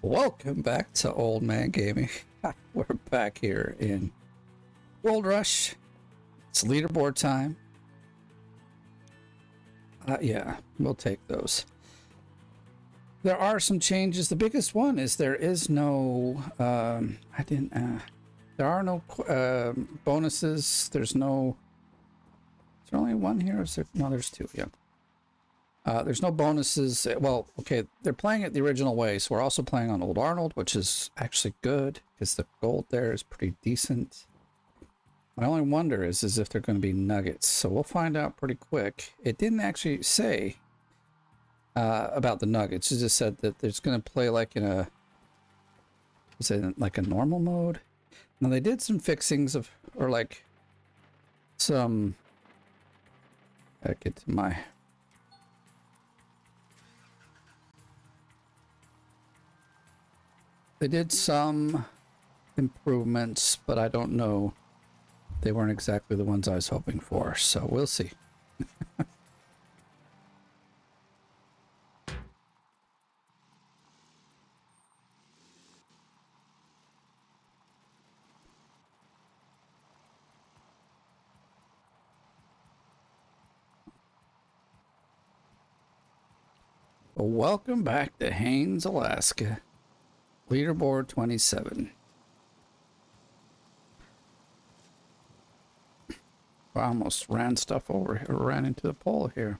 Welcome back to Old Man Gaming. We're back here in Gold Rush. It's leaderboard time. Yeah, we'll take those. There are some changes. The biggest one is there is no, there are no bonuses. There's no, is there only one here? Is there? No, there's two, yeah. There's no bonuses. Well, okay, they're playing it the original way, so we're also playing on Old Arnold, which is actually good because the gold there is pretty decent. My only wonder is if they're going to be nuggets, so we'll find out pretty quick. It didn't actually say about the nuggets. It just said that it's going to play like in a, is it like a normal mode? Now they did some fixings of, or like some, I get to my. They did some improvements, but I don't know. They weren't exactly the ones I was hoping for, so we'll see. Well, welcome back to Haynes, Alaska. Leaderboard 27. I almost ran stuff over here, ran into the pole here.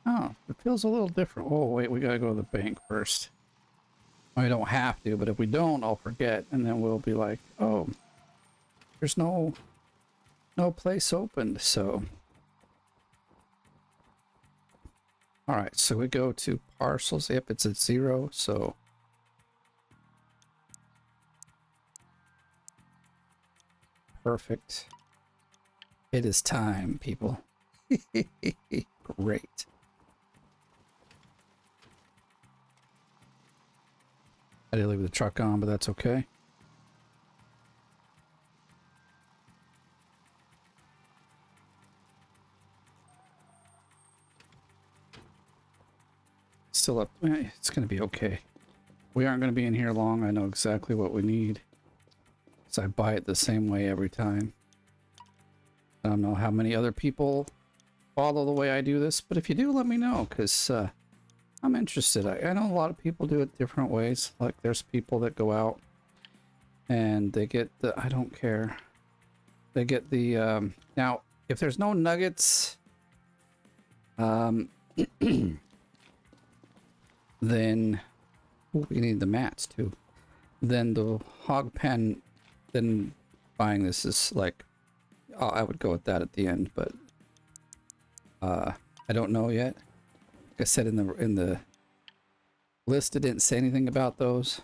Oh, it feels a little different. Oh, wait, we gotta go to the bank first. We don't have to, but if we don't, I'll forget, and then we'll be like, oh, there's no place opened, so. All right, so we go to parcels. Yep, it's at 0, so. Perfect. It is time, people. Great. I did leave the truck on, but that's okay. Still up. It's going to be okay. We aren't going to be in here long. I know exactly what we need. So I buy it the same way every time. I don't know how many other people follow the way I do this, but if you do, let me know, because I'm interested. I know a lot of people do it different ways. Like there's people that go out and they get the, I don't care. They get the, now, if there's no nuggets, then, ooh, we need the mats too. Then the hog pen, then buying this is like, I would go with that at the end, but I don't know yet. Like I said in the list, it didn't say anything about those.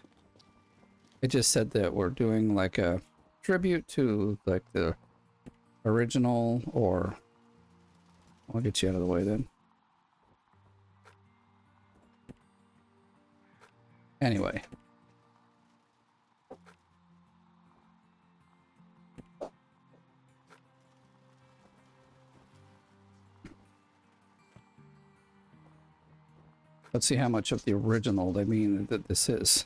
It just said that we're doing like a tribute to like the original, or I'll get you out of the way then. Anyway. Let's see how much of the original they mean that this is.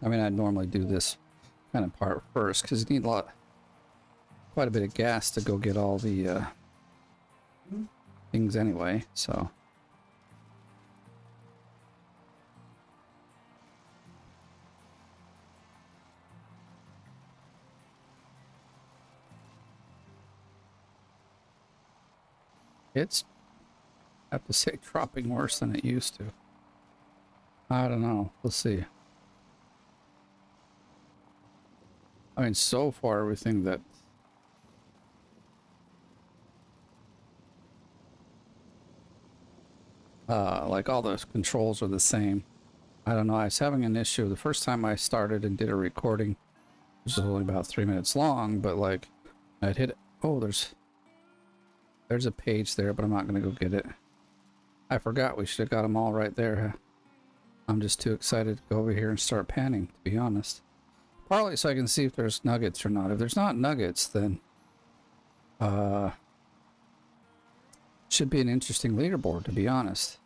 I mean, I'd normally do this kind of part first because you need quite a bit of gas to go get all the things anyway, so. It's, I have to say, dropping worse than it used to. I don't know. We'll see. I mean, so far, everything that like all those controls are the same. I don't know. I was having an issue the first time I started and did a recording. This is only about 3 minutes long, but like I'd hit it. Oh, there's a page there, but I'm not gonna go get it. I forgot we should have got them all right there. I'm just too excited to go over here and start panning, to be honest. Partly so I can see if there's nuggets or not. If there's not nuggets, then should be an interesting leaderboard, to be honest.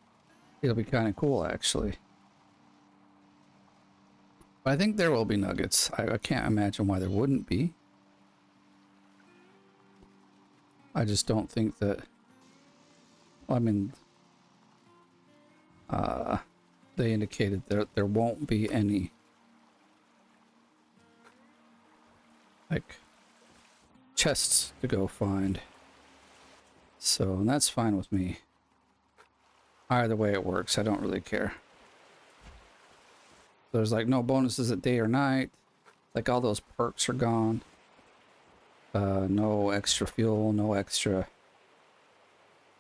It'll be kind of cool, actually. But I think there will be nuggets. I can't imagine why there wouldn't be. I just don't think that... Well, I mean... they indicated that there won't be any... like... chests to go find. So, and that's fine with me. Either way it works, I don't really care. There's like no bonuses at day or night. Like all those perks are gone. No extra fuel, no extra...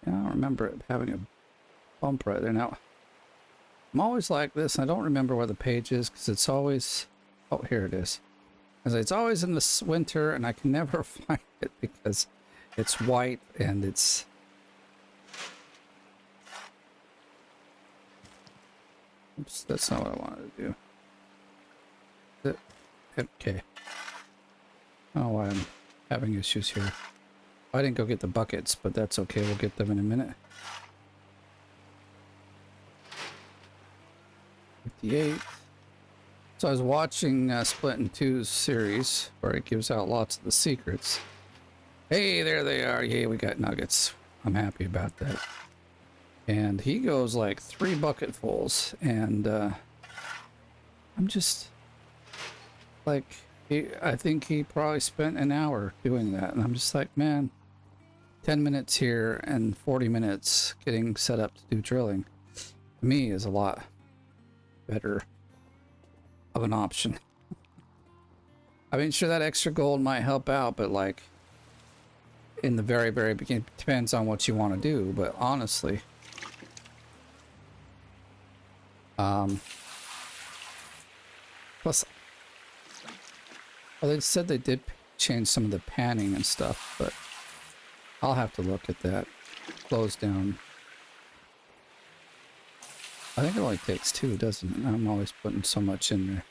Yeah, I don't remember it having a bump right there. Now, I'm always like this. I don't remember where the page is because it's always... Oh, here it is. As it's always in the winter and I can never find it because it's white and it's... Oops, that's not what I wanted to do. Okay. I don't know why I'm having issues here. I didn't go get the buckets, but that's okay. We'll get them in a minute. 58. So I was watching Split in Two's series where it gives out lots of the secrets. Hey, there they are. Yay, we got nuggets. I'm happy about that. And he goes like 3 bucketfuls, and I'm just like, I think he probably spent an hour doing that, and I'm just like, man, 10 minutes here and 40 minutes getting set up to do drilling, to me is a lot better of an option. I mean, sure, that extra gold might help out, but like in the very, very beginning, depends on what you want to do, but honestly, plus, well, they said they did change some of the panning and stuff, but I'll have to look at that. Close down. I think it only takes 2, doesn't it? I'm always putting so much in there.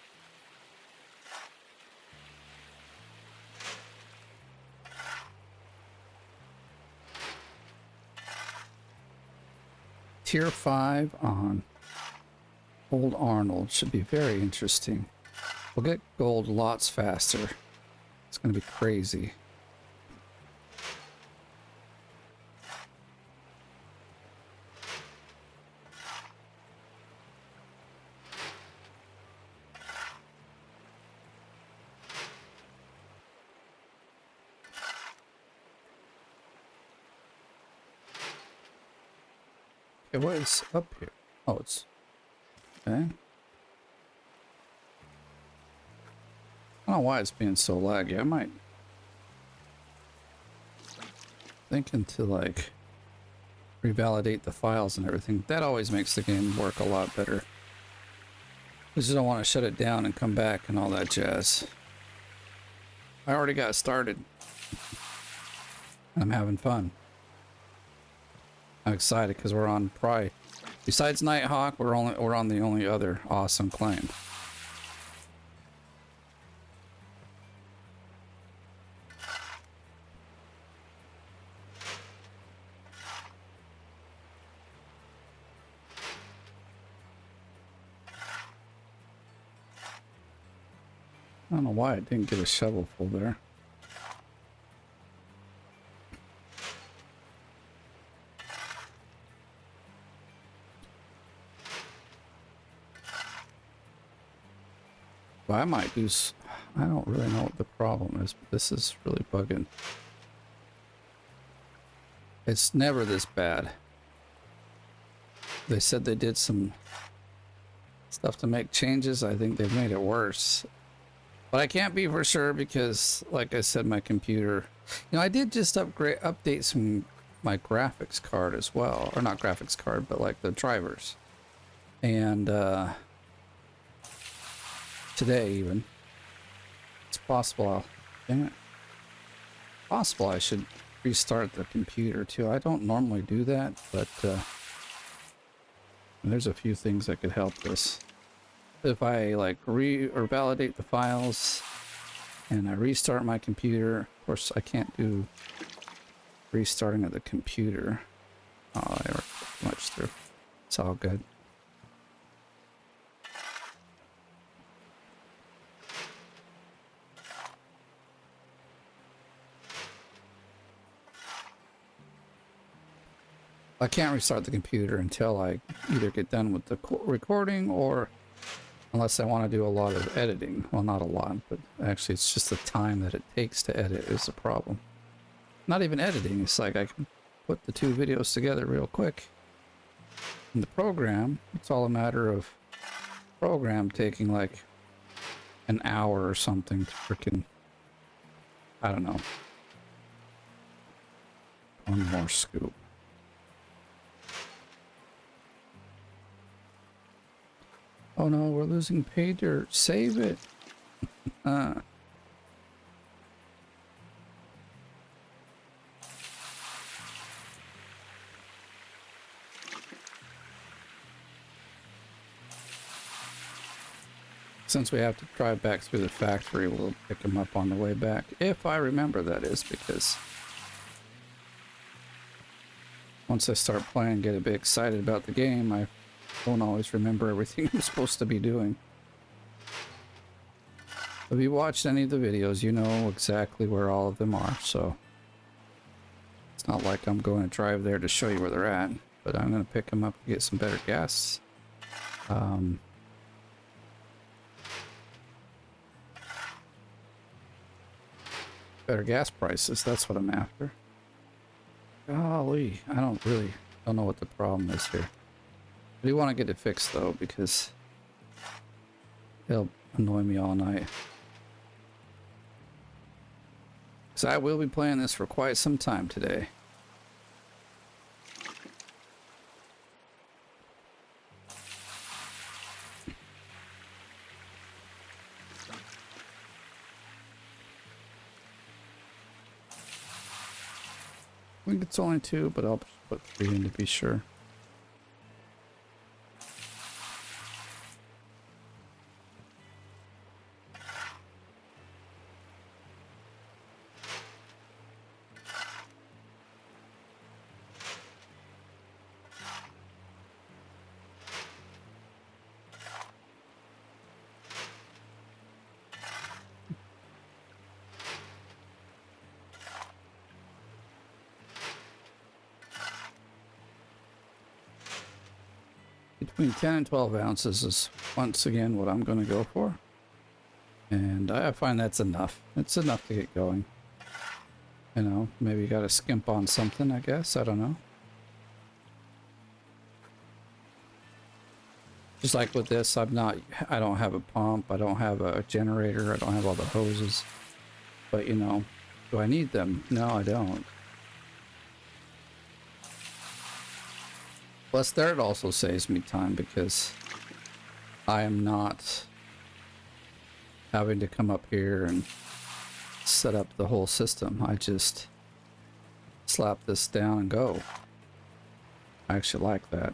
Tier 5 on Old Arnold should be very interesting. We'll get gold lots faster. It's going to be crazy. Okay, what is up here? Oh, it's... Okay. I don't know why it's being so laggy. I might... thinking to like revalidate the files and everything. That always makes the game work a lot better. I just don't want to shut it down and come back and all that jazz. I already got started. I'm having fun. I'm excited because we're on probably, besides Nighthawk, we're on the only other awesome claim. I don't know why it didn't get a shovelful there. But I might do... I don't really know what the problem is, but this is really bugging. It's never this bad. They said they did some stuff to make changes. I think they've made it worse. But I can't be for sure because, like I said, my computer... You know, I did just update my graphics card as well. Or not graphics card, but like the drivers. And, today even. It's possible dang it. Possible I should restart the computer too. I don't normally do that, but there's a few things that could help this. If I like or validate the files and I restart my computer, of course I can't do restarting of the computer. Oh, I worked too much through. It's all good. I can't restart the computer until I either get done with the recording or unless I want to do a lot of editing. Well, not a lot, but actually it's just the time that it takes to edit is the problem. Not even editing. It's like I can put the two videos together real quick. In the program, it's all a matter of program taking like an hour or something to freaking, I don't know. One more scoop. Oh no, we're losing pay dirt. Save it. Since we have to drive back through the factory, we'll pick them up on the way back. If I remember, that is, because once I start playing, get a bit excited about the game, I don't always remember everything I'm supposed to be doing. If you watched any of the videos, you know exactly where all of them are, so it's not like I'm going to drive there to show you where they're at, but I'm going to pick them up to get some better gas. Better gas prices, that's what I'm after. Golly, I don't know what the problem is here. I do want to get it fixed though, because it'll annoy me all night. So I will be playing this for quite some time today. I think it's only 2, but I'll put 3 in to be sure. Between 10 and 12 ounces is once again what I'm going to go for. And I find that's enough. It's enough to get going. You know, maybe you got to skimp on something, I guess. I don't know. Just like with this, I don't have a pump. I don't have a generator. I don't have all the hoses. But, you know, do I need them? No, I don't. Plus, there it also saves me time because I am not having to come up here and set up the whole system. I just slap this down and go. I actually like that.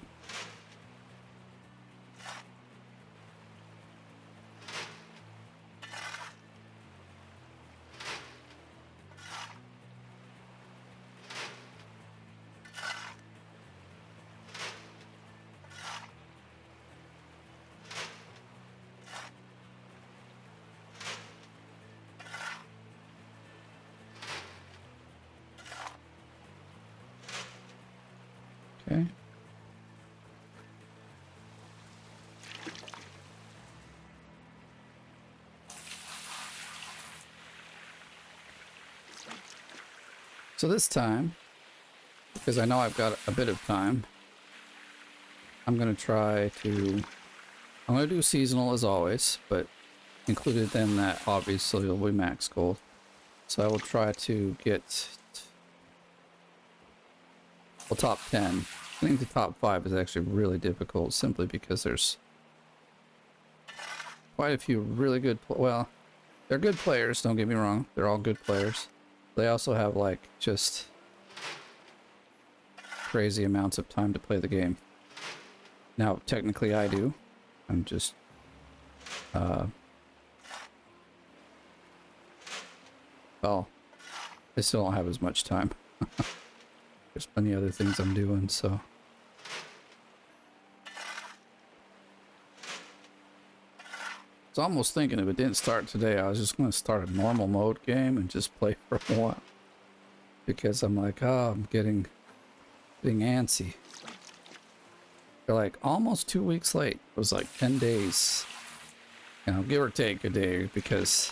Okay. So this time, because I know I've got a bit of time, I'm going to do seasonal as always, but included in that obviously will be max gold. So I will try to get, well, top 10. Getting to top 5 is actually really difficult simply because there's quite a few really good, well, They're good players, don't get me wrong. They're all good players. They also have, like, just crazy amounts of time to play the game. Now, technically I do. I'm just... well, I still don't have as much time. There's plenty of other things I'm doing, so... I was almost thinking if it didn't start today, I was just going to start a normal mode game and just play for a while. Because I'm like, oh, I'm getting antsy. They're like almost 2 weeks late. It was like 10 days. You know, give or take a day, because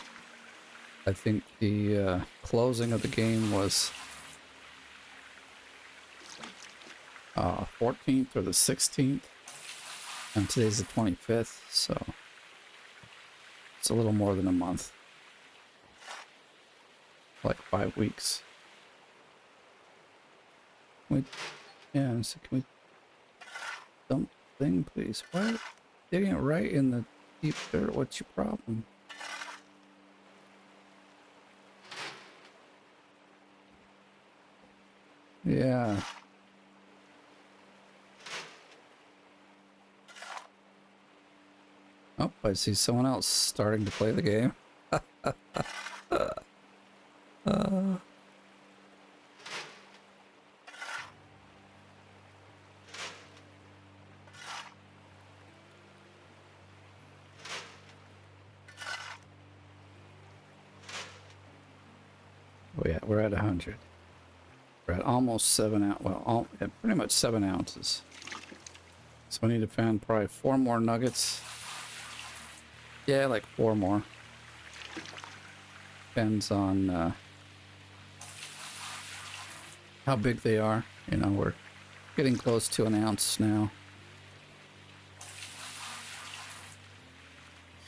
I think the closing of the game was 14th or the 16th. And today's the 25th, so... it's a little more than a month. Like 5 weeks. Yeah, so can we dump thing, please? Why? Digging it right in the deep dirt. What's your problem? Yeah. Oh, I see someone else starting to play the game. Oh yeah, we're at 100. We're at almost 7 ounces. Well, pretty much 7 ounces. So I need to find probably 4 more nuggets. Yeah, like 4 more. Depends on how big they are. You know, we're getting close to an ounce now.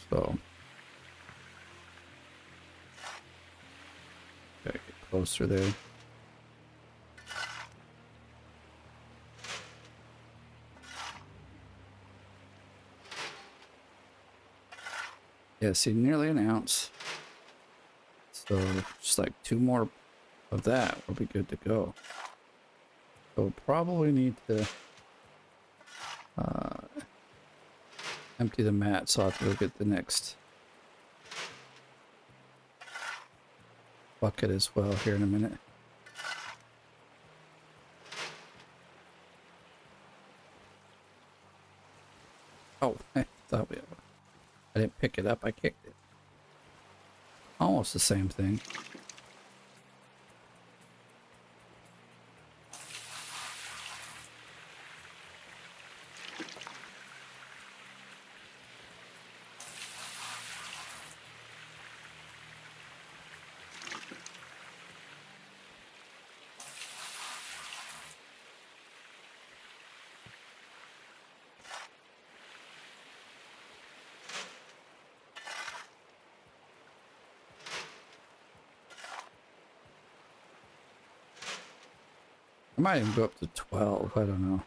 So gotta get closer there. Yeah, see, nearly an ounce. So just like 2 more of that will be good to go. So we'll probably need to empty the mat, so I'll have to go get the next bucket as well here in a minute. Oh, I thought I didn't pick it up, I kicked it. Almost the same thing. I might even go up to 12, I don't know.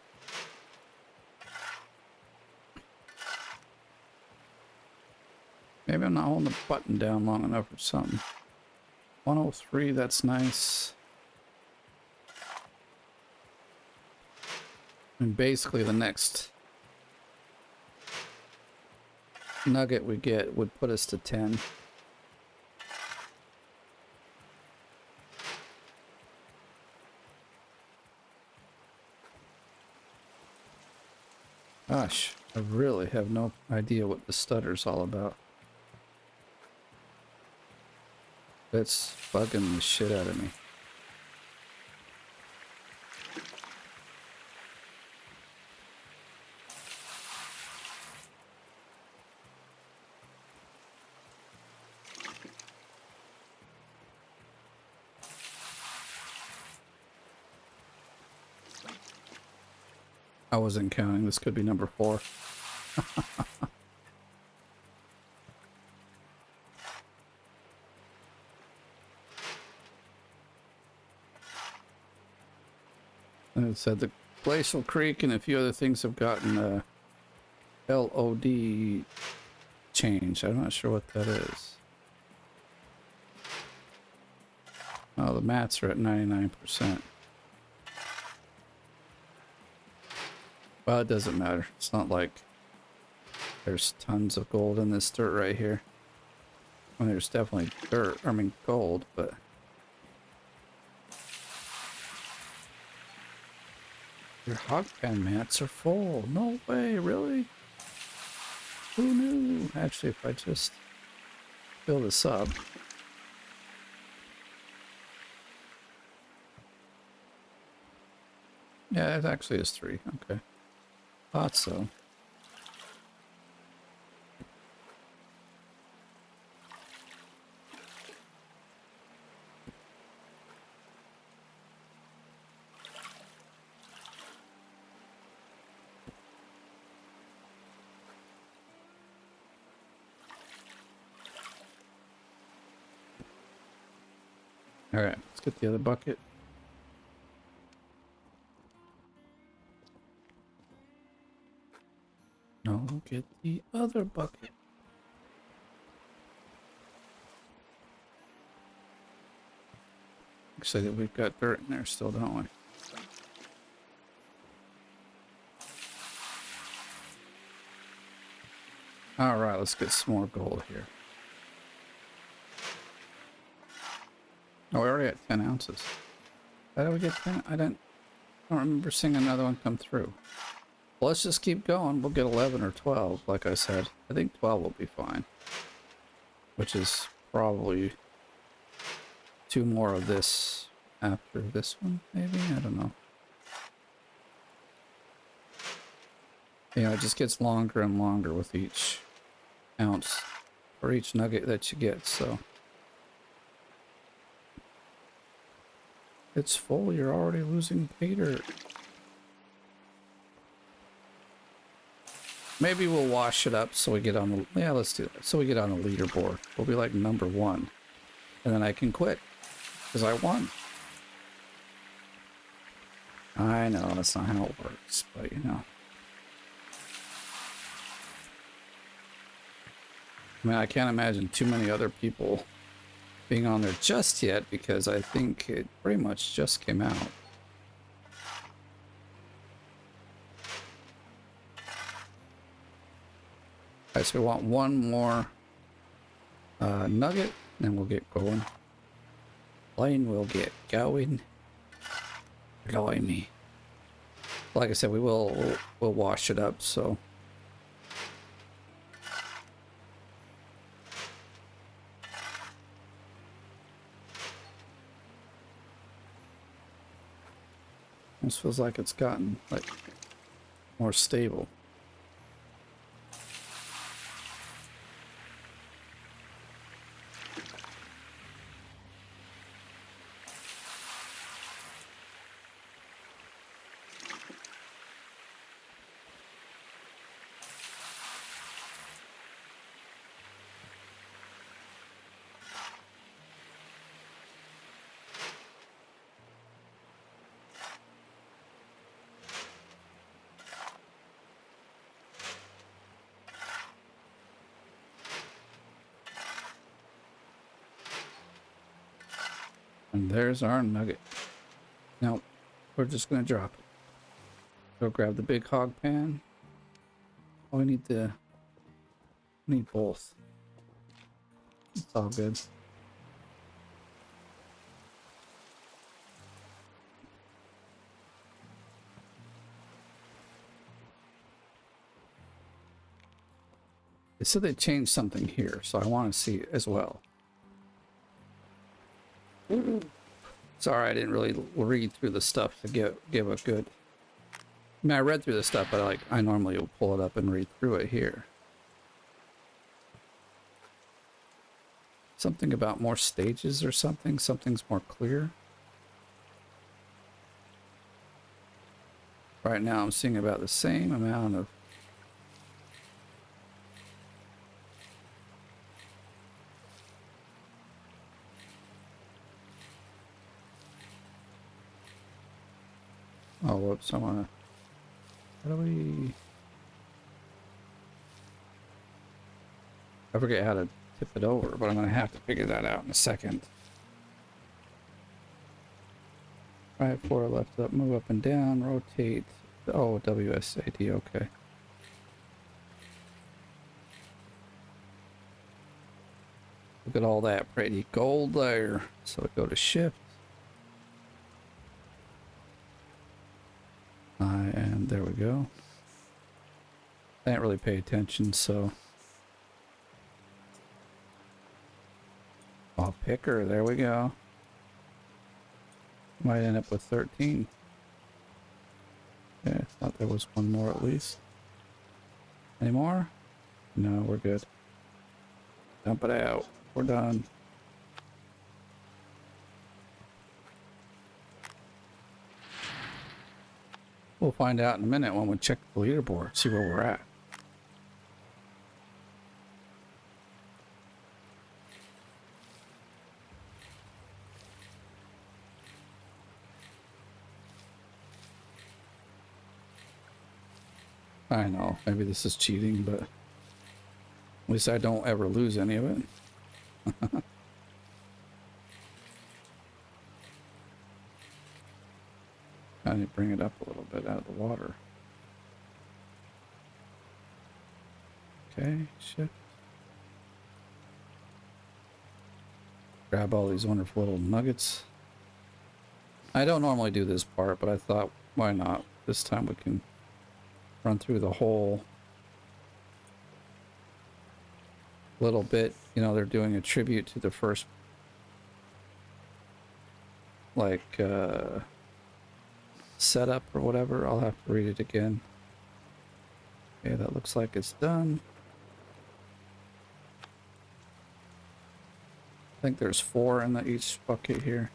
Maybe I'm not holding the button down long enough or something. 103, that's nice. And basically the next nugget we get would put us to 10. Gosh, I really have no idea what the stutter's all about. That's bugging the shit out of me. I wasn't counting. This could be number 4. And it said the Glacial Creek and a few other things have gotten LOD change. I'm not sure what that is. Oh, the mats are at 99%. Well, it doesn't matter. It's not like there's tons of gold in this dirt right here. Well, there's definitely dirt, I mean gold, but... Your hog pen mats are full. No way, really? Who knew? Actually, if I just fill this up... Yeah, it actually is 3. Okay. Thought so. Alright, let's get the other bucket. No, get the other bucket. Actually, we've got dirt in there still, don't we? Alright, let's get some more gold here. Oh, we already at 10 ounces. How did we get 10? I don't remember seeing another one come through. Well, let's just keep going. We'll get 11 or 12, like I said. I think 12 will be fine. Which is probably 2 more of this after this one, maybe? I don't know. Yeah, it just gets longer and longer with each ounce or each nugget that you get, so. It's full, you're already losing pay dirt. Maybe we'll wash it up so we get on the... Yeah, let's do that. So we get on the leaderboard. We'll be like number 1. And then I can quit. Because I won. I know, that's not how it works, but you know. I mean, I can't imagine too many other people being on there just yet, because I think it pretty much just came out. Alright, so we want one more nugget, then we'll get going. Plane will get going. Blimey. Like I said, we'll wash it up, so. This feels like it's gotten like more stable. And there's our nugget. Now, we're just gonna drop it. Go grab the big hog pan. Oh, we need both. It's all good. They said they changed something here, so I want to see it as well. Sorry, I didn't really read through the stuff to give a good... I mean, I read through the stuff, but I normally will pull it up and read through it here. Something about more stages or something? Something's more clear? Right now I'm seeing about the same amount of... Oh, whoops, I wanna... How do we... I forget how to tip it over, but I'm gonna have to figure that out in a second. Right, 4 left up, move up and down, rotate. Oh, WSAD, okay. Look at all that pretty gold there. So we go to shift. And there we go. I didn't really pay attention, so. Oh, picker, there we go. Might end up with 13. Yeah, I thought there was one more at least. Any more? No, we're good. Dump it out. We're done. We'll find out in a minute when we check the leaderboard, see where we're at. I know, maybe this is cheating, but at least I don't ever lose any of it. I need to bring it up a little bit out of the water. Okay, shit. Grab all these wonderful little nuggets. I don't normally do this part, but I thought, why not? This time we can run through the whole little bit. You know, they're doing a tribute to the first, like, setup or whatever. I'll have to read it again. Okay, that looks like it's done. I think there's 4 in each bucket here.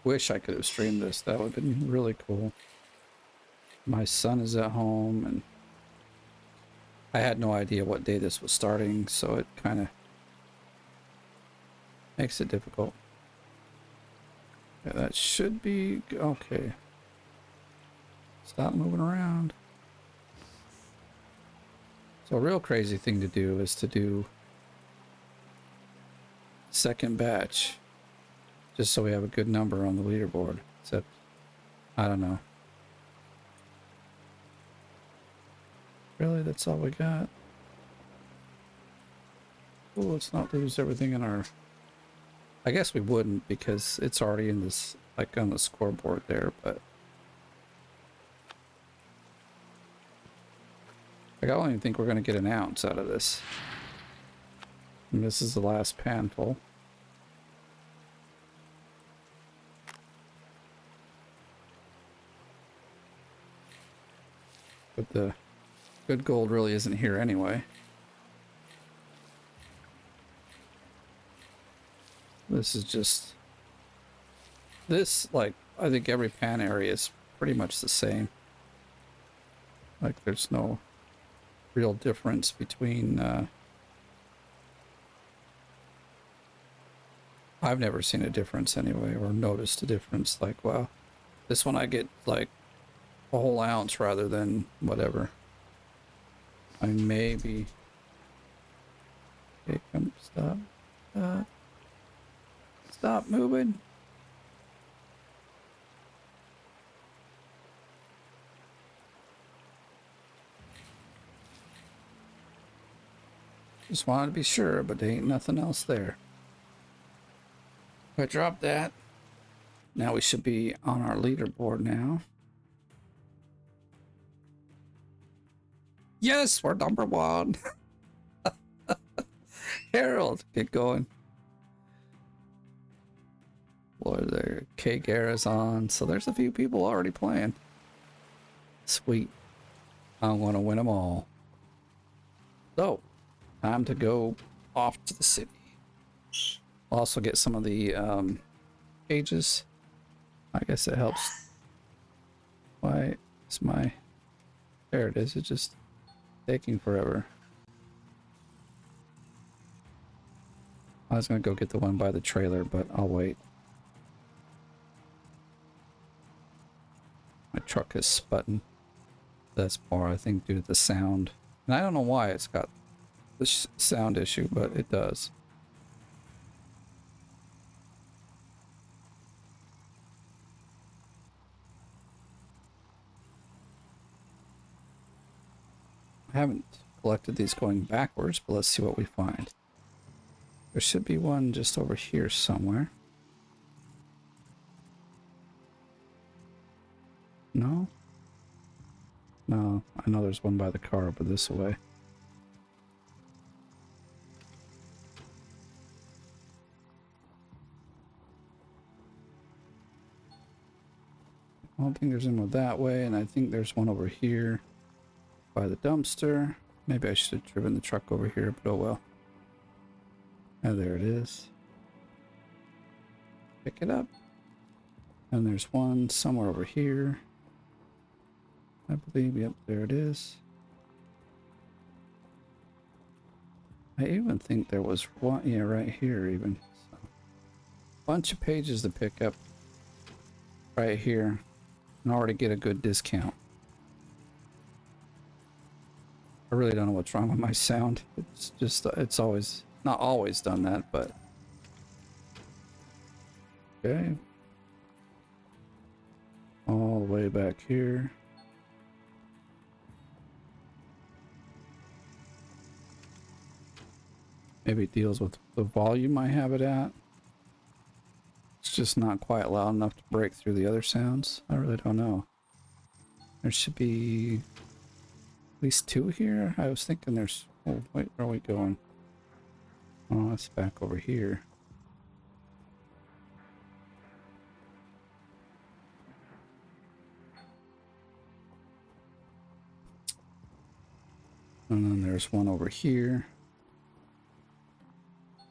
Wish I could have streamed this. That would have been really cool. My son is at home and I had no idea what day this was starting, so it kind of makes it difficult. Yeah, that should be okay. Stop moving around. So a real crazy thing to do is to do second batch. Just so we have a good number on the leaderboard. Except, I don't know. Really, that's all we got? Well, let's not lose everything in our... I guess we wouldn't because it's already in this, like on the scoreboard there, but... Like, I don't even think we're going to get an ounce out of this. And this is the last pan full. But the good gold really isn't here anyway. This is just... This, like, I think every pan area is pretty much the same. Like, there's no real difference between... I've never seen a difference anyway, or noticed a difference. Like, wow, this one I get, like, a whole ounce rather than whatever. I maybe... Okay, come, stop. Stop moving. Just wanted to be sure, but there ain't nothing else there. I dropped that. Now we should be on our leaderboard now. Yes, we're number 1. Harold, get going. Boy, their cake era's on, so there's a few people already playing. Sweet. I want to win them all. So, time to go off to the city. Also get some of the cages. I guess it helps. Why is my... There it is. It's just taking forever. I was gonna go get the one by the trailer, but I'll wait. My truck is sputting. That's more, I think, due to the sound. And I don't know why it's got this sound issue, but it does. I haven't collected these going backwards, but let's see what we find. There should be one just over here somewhere. No? No, I know there's one by the car over this way. I don't think there's one that way, and I think there's one over here by the dumpster. Maybe I should have driven the truck over here, but oh well. And there it is. Pick it up. And there's one somewhere over here. I believe, yep, there it is. I even think there was one, yeah, right here even. So, bunch of pages to pick up right here and already get a good discount. I really don't know what's wrong with my sound. It's just, it's always, not always done that, but. Okay. All the way back here. Maybe it deals with the volume I have it at. It's just not quite loud enough to break through the other sounds. I really don't know. There should be at least two here. I was thinking there's... Oh, wait, where are we going? Oh, it's back over here. And then there's one over here.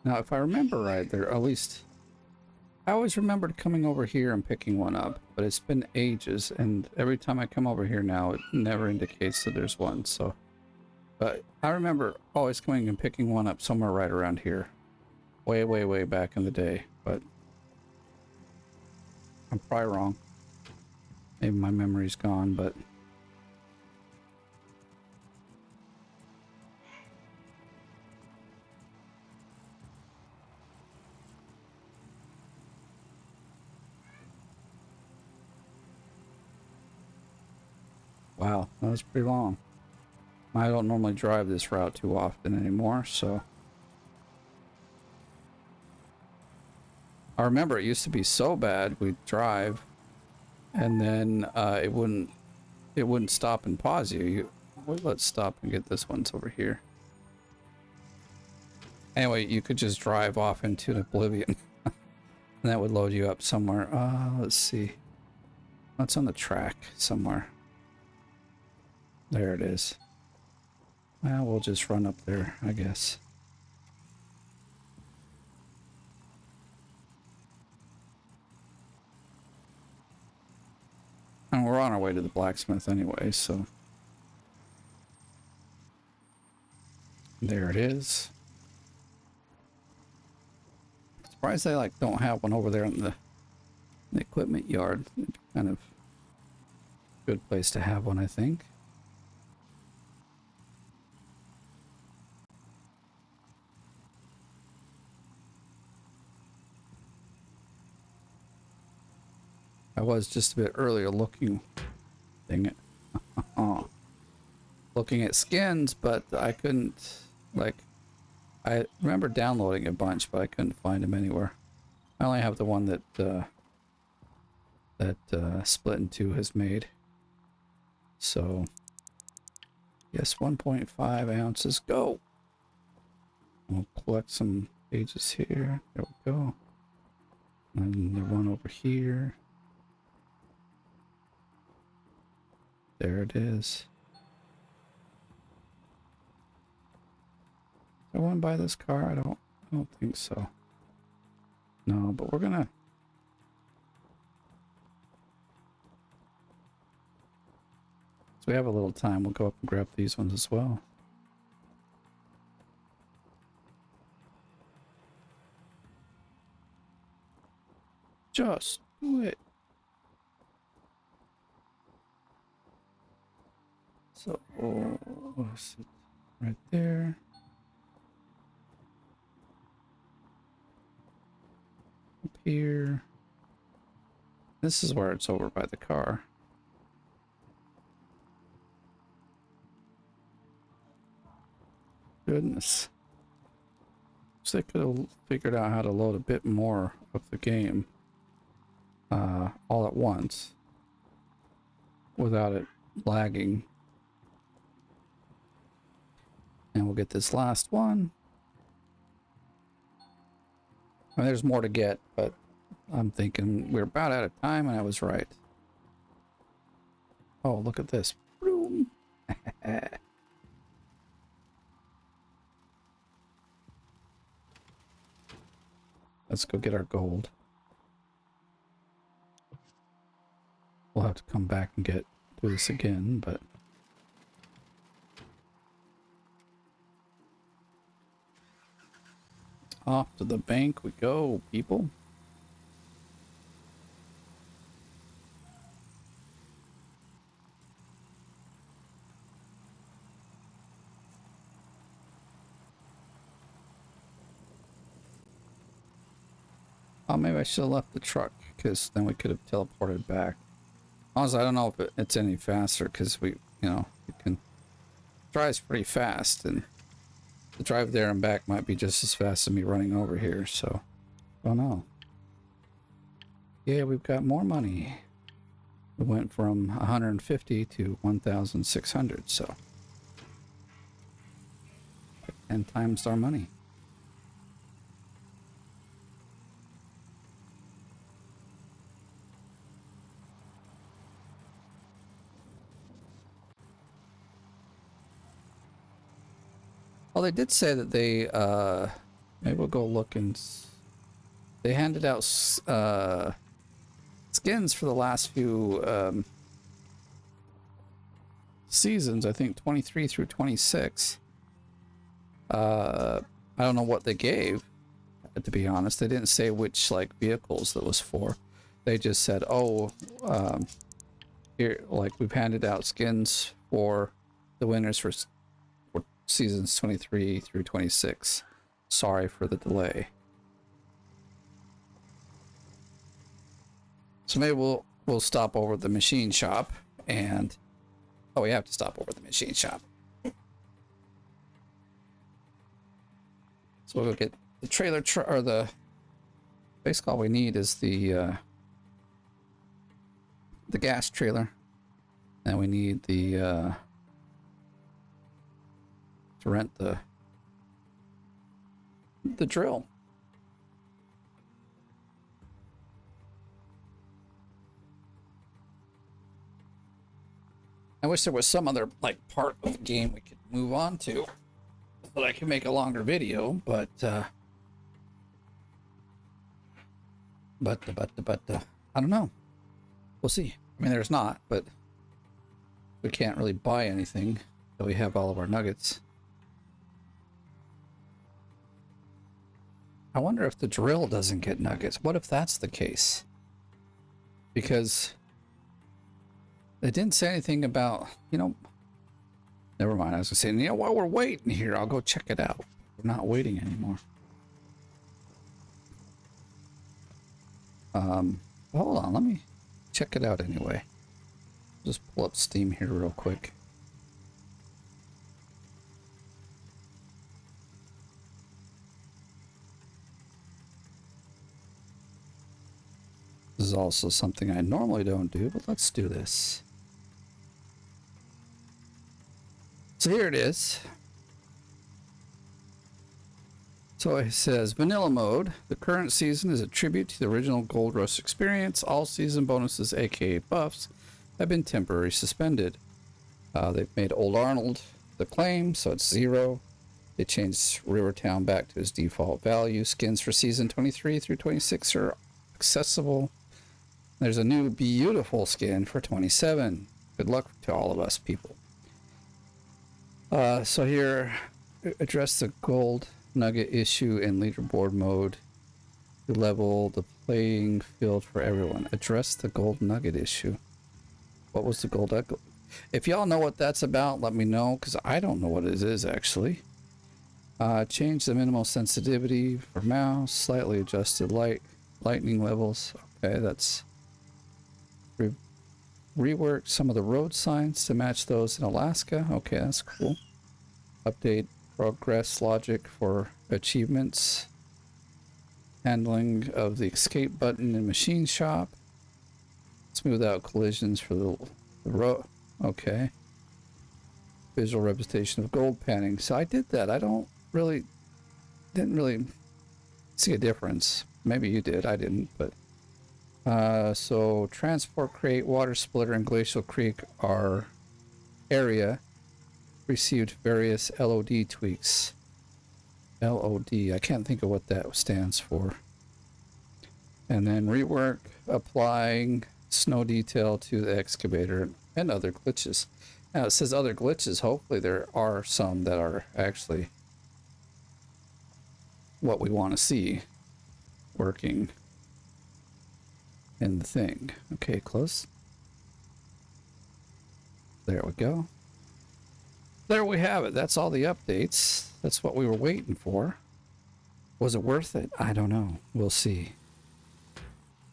Now, if I remember right, there at least... I always remembered coming over here and picking one up, but it's been ages, and every time I come over here now, it never indicates that there's one, so... But I remember always coming and picking one up somewhere right around here. Way, way, way back in the day, but... I'm probably wrong. Maybe my memory's gone, but... Wow, that was pretty long. I don't normally drive this route too often anymore, so... I remember it used to be so bad, we'd drive, and then it wouldn't stop and pause you. Well, let's stop and get this one's over here. Anyway, you could just drive off into oblivion, and that would load you up somewhere. Let's see. What's on the track somewhere? There it is. Well, we'll just run up there, I guess. And we're on our way to the blacksmith anyway, so... There it is. Surprised they don't have one over there in the equipment yard. Kind of good place to have one, I think. I was just a bit earlier looking, dang it, looking at skins, but I couldn't, I remember downloading a bunch, but I couldn't find them anywhere. I only have the one that Split in Two has made. So, yes, 1.5 ounces, go! We'll collect some pages here, there we go. And the one over here. There it is. Is there one by this car? I don't think so. No, but we're gonna... Let's we have a little time. We'll go up and grab these ones as well. Just do it. So, sit right there. Up here. This is where it's over by the car. Goodness. So they could have figured out how to load a bit more of the game all at once without it lagging. And we'll get this last one. I mean, there's more to get, but I'm thinking we're about out of time, and I was right. Oh, look at this. Boom. Let's go get our gold. We'll have to come back and do this again, but... Off to the bank we go, people. Oh, maybe I should have left the truck, because then we could have teleported back. Honestly, I don't know if it's any faster, because we, it drives pretty fast, and the drive there and back might be just as fast as me running over here, so I don't know. Yeah, we've got more money. We went from 150 to 1,600, so 10 times our money. Well, they did say that they, maybe we'll go look and... They handed out skins for the last few seasons, I think 23 through 26. I don't know what they gave, to be honest. They didn't say which, like, vehicles that was for. They just said, oh, here, like, we've handed out skins for the winners for seasons 23 through 26. Sorry for the delay. So maybe we'll stop over at the machine shop and... Oh, we have to stop over at the machine shop. So we'll go get the trailer or the... Basically all we need is the gas trailer. And we need the... to rent the drill. I wish there was some other like part of the game we could move on to, so that I can make a longer video, but I don't know. We'll see. I mean, there's not, but we can't really buy anything until we have all of our nuggets. I wonder if the drill doesn't get nuggets. What if that's the case? Because they didn't say anything about, never mind. I was gonna say, while we're waiting here, I'll go check it out. We're not waiting anymore. Hold on, let me check it out anyway. Just pull up Steam here real quick. This is also something I normally don't do, but let's do this. So here it is. So it says vanilla mode. The current season is a tribute to the original Gold Rush experience. All season bonuses, aka buffs, have been temporarily suspended. They've made Old Arnold the claim, so it's 0. They changed Rivertown back to its default value. Skins for season 23 through 26 are accessible. There's a new beautiful skin for 27. Good luck to all of us people. So here, address the gold nugget issue in leaderboard mode to level the playing field for everyone. Address the gold nugget issue. What was the gold nugget? If y'all know what that's about, let me know, because I don't know what it is actually. Change the minimal sensitivity for mouse, slightly adjusted lightning levels. Okay, that's rework some of the road signs to match those in Alaska. Okay, that's cool. Update progress logic for achievements. Handling of the escape button in machine shop. Smooth out collisions for the road. Okay. Visual representation of gold panning. So I did that. I didn't really see a difference. Maybe you did. I didn't, but so transport crate, water splitter, and Glacial Creek are area received various LOD tweaks. LOD, I can't think of what that stands for. And then rework applying snow detail to the excavator and other glitches. Now it says other glitches. Hopefully there are some that are actually what we want to see working in the thing. Okay, close. There we go. There we have it. That's all the updates. That's what we were waiting for. Was it worth it? I don't know. We'll see.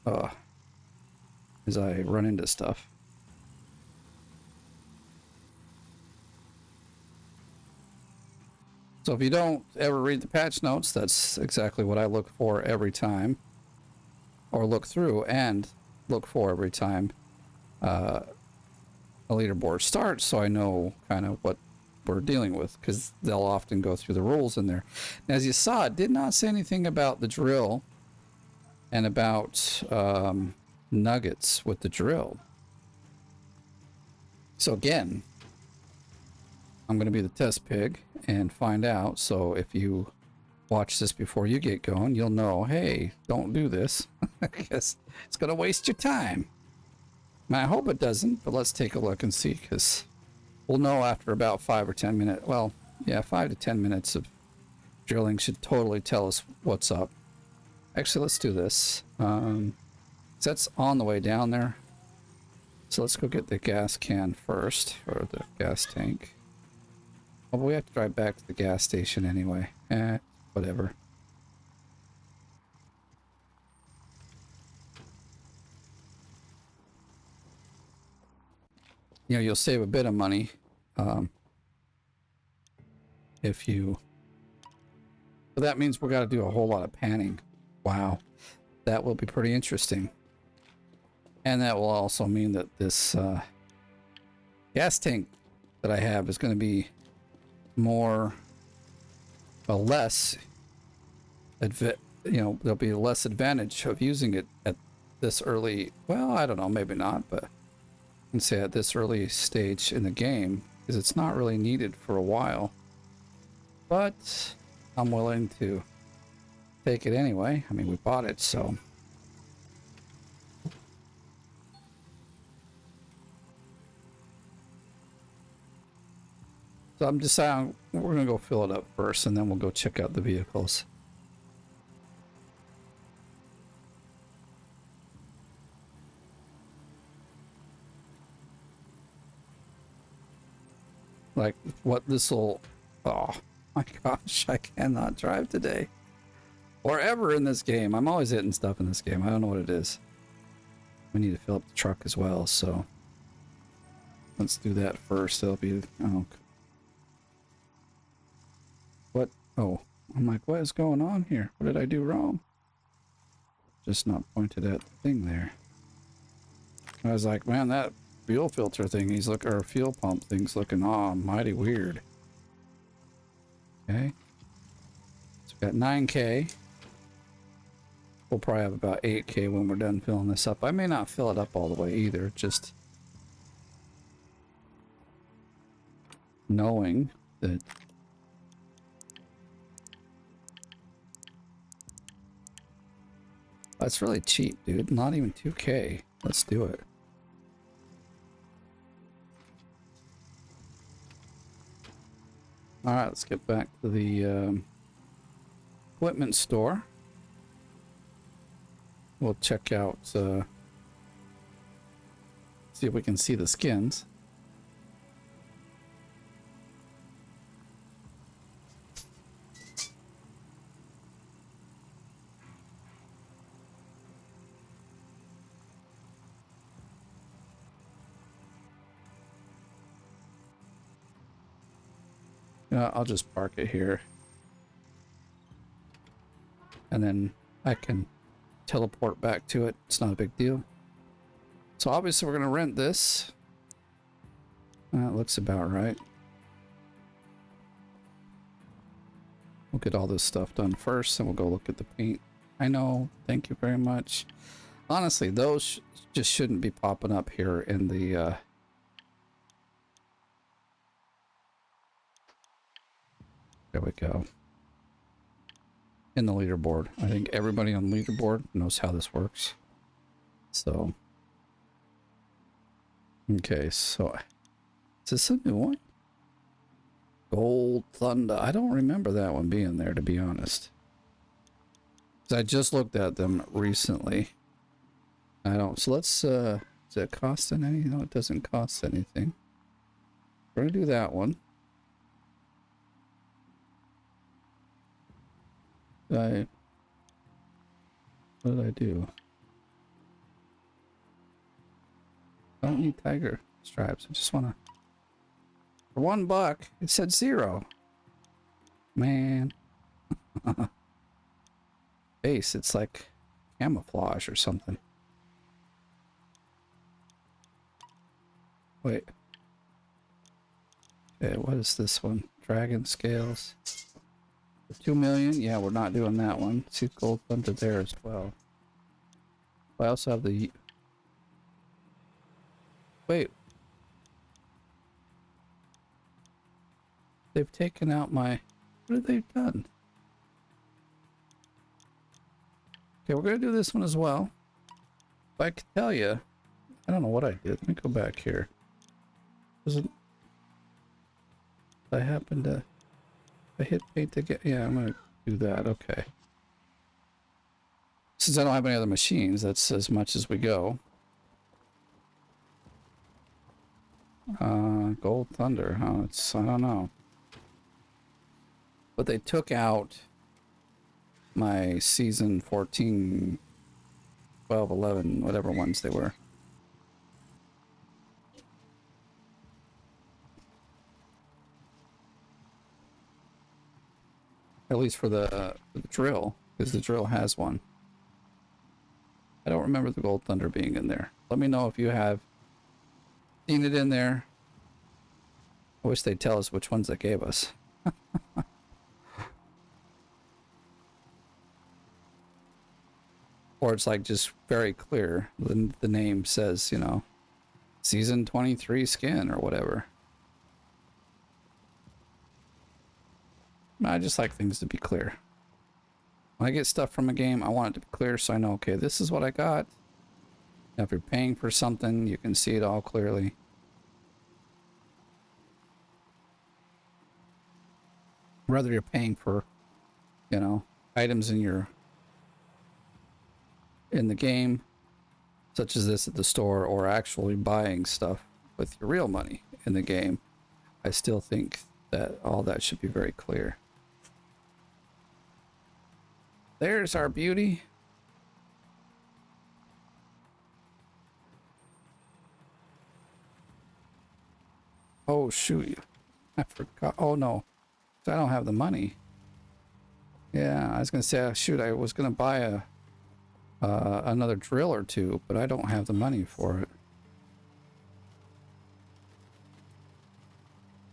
As I run into stuff. So if you don't ever read the patch notes, that's exactly what I look for every time. Or look through and look for every time a leaderboard starts, so I know kind of what we're dealing with, because they'll often go through the rules in there. And as you saw, it did not say anything about the drill and about nuggets with the drill. So again, I'm going to be the test pig and find out. So if you watch this before you get going, you'll know, hey, don't do this because it's going to waste your time. And I hope it doesn't, but let's take a look and see, because we'll know after about 5 or 10 minutes. Well, yeah, 5 to 10 minutes of drilling should totally tell us what's up. Actually, let's do this. That's on the way down there. So let's go get the gas can first, or the gas tank. Oh, but we have to drive back to the gas station anyway. Whatever. You know, you'll save a bit of money if you... So that means we're got to do a whole lot of panning. Wow. That will be pretty interesting. And that will also mean that this gas tank that I have is going to be more... Well, less... there'll be less advantage of using it at this early... Well, I don't know, maybe not, but... I can say at this early stage in the game, because it's not really needed for a while. But I'm willing to take it anyway. I mean, we bought it, so... So I'm deciding we're going to go fill it up first, and then we'll go check out the vehicles. Like, what this'll... Oh, my gosh, I cannot drive today. Or ever in this game. I'm always hitting stuff in this game. I don't know what it is. We need to fill up the truck as well, so... Let's do that first. It'll be... Oh. What? Oh. I'm like, what is going on here? What did I do wrong? Just not pointed at the thing there. I was like, man, that fuel filter thing, or fuel pump thing's looking mighty weird. Okay. So we've got 9K. We'll probably have about 8K when we're done filling this up. I may not fill it up all the way either, just knowing that that's really cheap, dude. Not even 2K. Let's do it. All right, let's get back to the equipment store. We'll check out, see if we can see the skins. I'll just park it here. And then I can teleport back to it. It's not a big deal. So obviously we're going to rent this. That looks about right. We'll get all this stuff done first, and we'll go look at the paint. I know. Thank you very much. Honestly, those just shouldn't be popping up here in the... There we go. In the leaderboard. I think everybody on the leaderboard knows how this works. So. Okay, so. Is this a new one? Gold Thunder. I don't remember that one being there, to be honest. 'Cause I just looked at them recently. I don't. So let's, does it cost anything? No, it doesn't cost anything. We're going to do that one. What did I do? I don't need tiger stripes. I just want to... For $1, it said 0. Man. Base, it's like camouflage or something. Wait. Okay, what is this one? Dragon scales. 2 million? Yeah, we're not doing that one. See Gold Thunder there as well. I also have the... Wait. They've taken out my... What have they done? Okay, we're going to do this one as well. If I could tell you... I don't know what I did. Let me go back here. Was it... I happened to... I hit paint again. Yeah, I'm gonna do that. Okay. Since I don't have any other machines, that's as much as we go. Gold Thunder, huh? It's, I don't know. But they took out my season 14, 12, 11, whatever ones they were. At least for the drill, because the drill has one. I don't remember the Gold Thunder being in there. Let me know if you have seen it in there. I wish they'd tell us which ones they gave us. Or it's like just very clear. The name says, you know, season 23 skin or whatever. I just like things to be clear. When I get stuff from a game, I want it to be clear so I know, okay, this is what I got. Now, if you're paying for something, you can see it all clearly. Whether you're paying for, you know, items in the game, such as this at the store, or actually buying stuff with your real money in the game, I still think that all that should be very clear. There's our beauty. Oh, shoot. I forgot. Oh, no. I don't have the money. Yeah, I was going to say, shoot, I was going to buy another drill or two, but I don't have the money for it.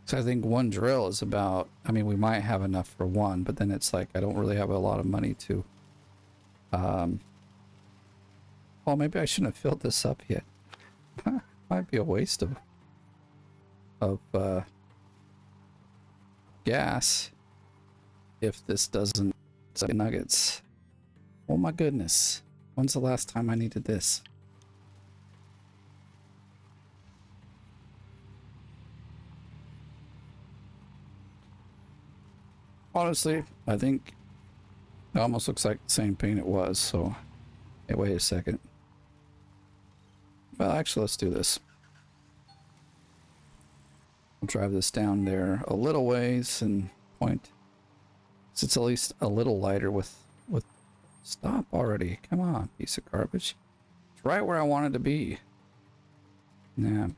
So I think one drill is about, I mean, we might have enough for one, but then it's like, I don't really have a lot of money to, well, maybe I shouldn't have filled this up yet. Might be a waste of gas if this doesn't nuggets. Oh my goodness. When's the last time I needed this? Honestly, I think it almost looks like the same paint it was, so... Hey, wait a second. Well, actually, let's do this. We'll drive this down there a little ways and point. So it's at least a little lighter with... Stop already. Come on, piece of garbage. It's right where I wanted to be. Yeah.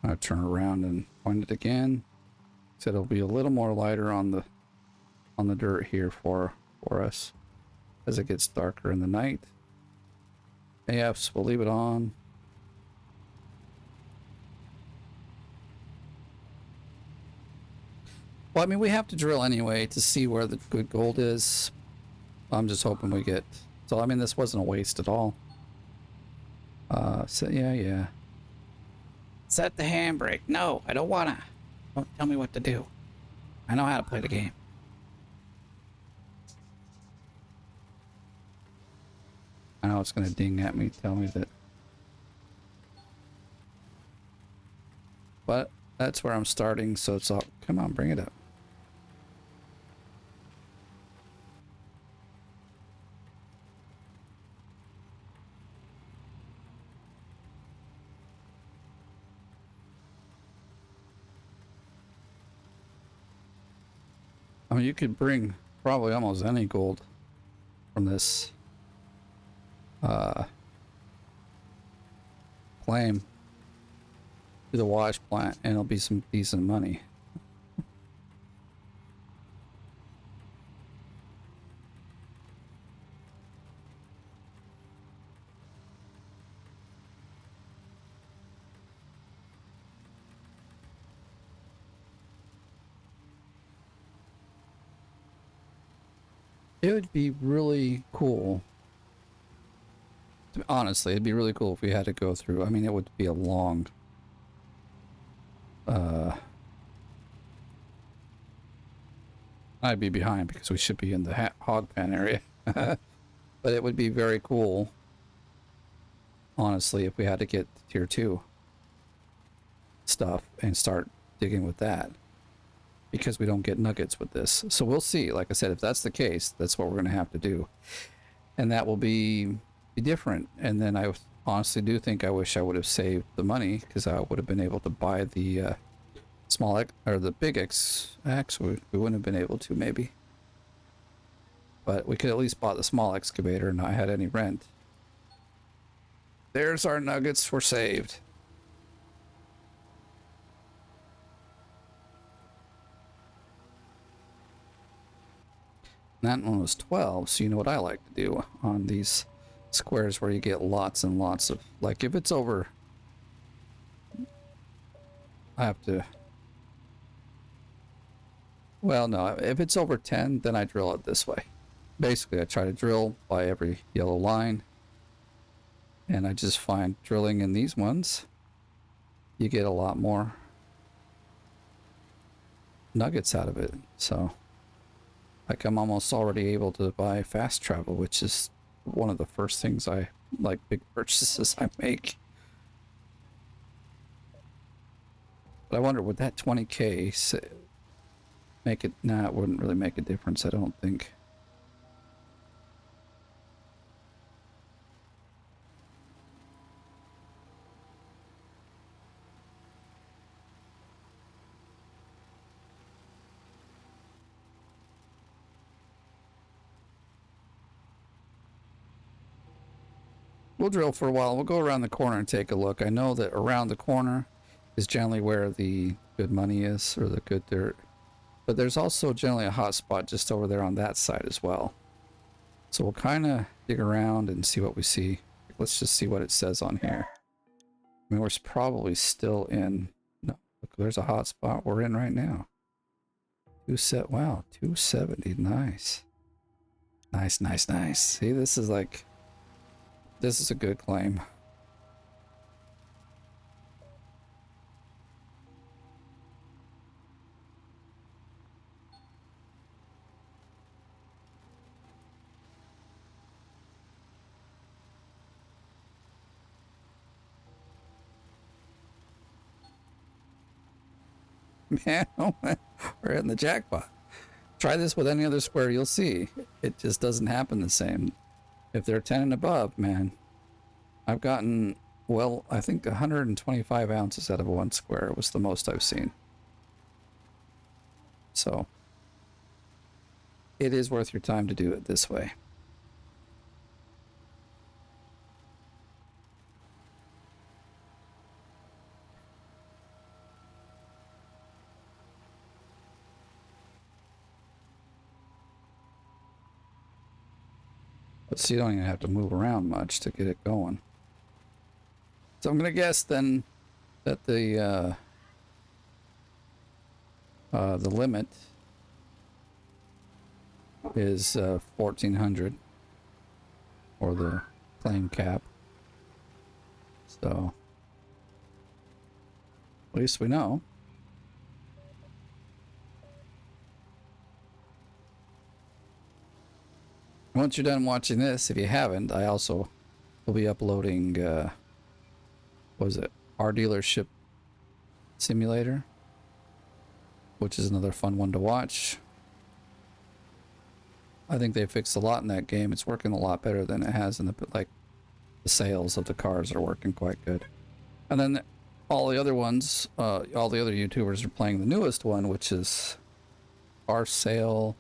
I'll turn around and point it again. So it'll be a little more lighter on the dirt here for us as it gets darker in the night. AFs, we'll leave it on. Well, I mean, we have to drill anyway to see where the good gold is. I'm just hoping we get... So, I mean, this wasn't a waste at all. So, yeah. Set the handbrake. No, I don't wanna. Don't tell me what to do. I know how to play the game. I know it's gonna ding at me, tell me that. But that's where I'm starting, so it's all... Come on, bring it up. I mean, you could bring probably almost any gold from this claim to the wash plant, and it'll be some decent money. It would be really cool. Honestly, it'd be really cool if we had to go through. I mean, it would be a long... I'd be behind because we should be in the hog pen area. But it would be very cool, honestly, if we had to get tier 2 stuff and start digging with that. Because we don't get nuggets with this. So we'll see. Like I said, if that's the case, that's what we're going to have to do. And that will be different. And then I honestly do think I wish I would have saved the money, because I would have been able to buy the small or the big X. Actually, we wouldn't have been able to, maybe. But we could at least bought the small excavator and not had any rent. There's our nuggets were saved. That one was 12, so you know what I like to do on these squares where you get lots and lots of... Like, if it's over... I have to... Well, no, if it's over 10, then I drill it this way. Basically, I try to drill by every yellow line. And I just find drilling in these ones, you get a lot more nuggets out of it, so... Like, I'm almost already able to buy fast travel, which is one of the first things I like, big purchases I make. But I wonder, would that 20k make it? Nah, it wouldn't really make a difference, I don't think. We'll drill for a while. We'll go around the corner and take a look. I know that around the corner is generally where the good money is, or the good dirt. But there's also generally a hot spot just over there on that side as well. So we'll kind of dig around and see what we see. Let's just see what it says on here. I mean, we're probably still in... No, look, there's a hot spot we're in right now. Wow, 270. Nice. Nice. See, this is like... This is a good claim. man, we're in the jackpot. Try this with any other square, you'll see. It just doesn't happen the same. If they're 10 and above, man, I've gotten, well, I think 125 ounces out of one square was the most I've seen. So it is worth your time to do it this way. So you don't even have to move around much to get it going. So I'm going to guess then that the limit is 1,400, or the claim cap. So at least we know. Once you're done watching this, if you haven't, I also will be uploading, what was it? Our Dealership Simulator, which is another fun one to watch. I think they fixed a lot in that game. It's working a lot better than it has in the, like, the sales of the cars are working quite good. And then all the other ones, all the other YouTubers are playing the newest one, which is Car Sale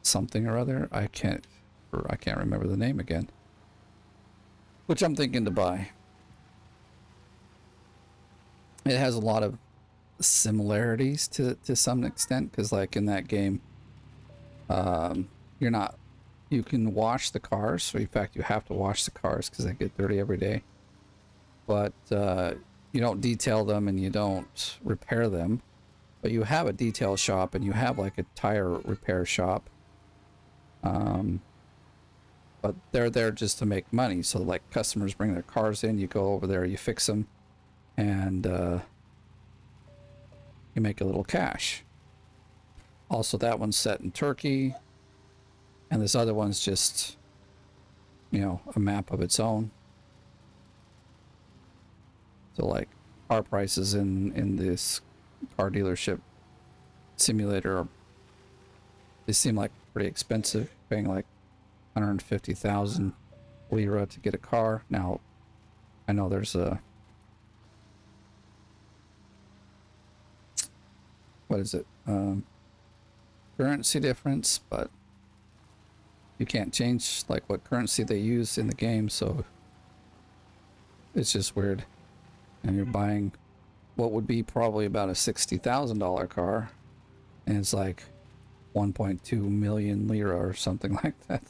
something or other. I can't remember the name again, which I'm thinking to buy. It has a lot of similarities to some extent, because like in that game, you can wash the cars. So in fact, you have to wash the cars because they get dirty every day, but you don't detail them and you don't repair them, but you have a detail shop and you have like a tire repair shop. But they're there just to make money. So like customers bring their cars in, you go over there, you fix them, and you make a little cash. Also, that one's set in Turkey, and this other one's just, you know, a map of its own. So like car prices in this Car Dealership Simulator, they seem like pretty expensive, paying like 150,000 lira to get a car. Now, I know there's a, what is it, currency difference, but you can't change like what currency they use in the game, so it's just weird. And you're buying what would be probably about a $60,000 car, and it's like 1.2 million lira or something like that.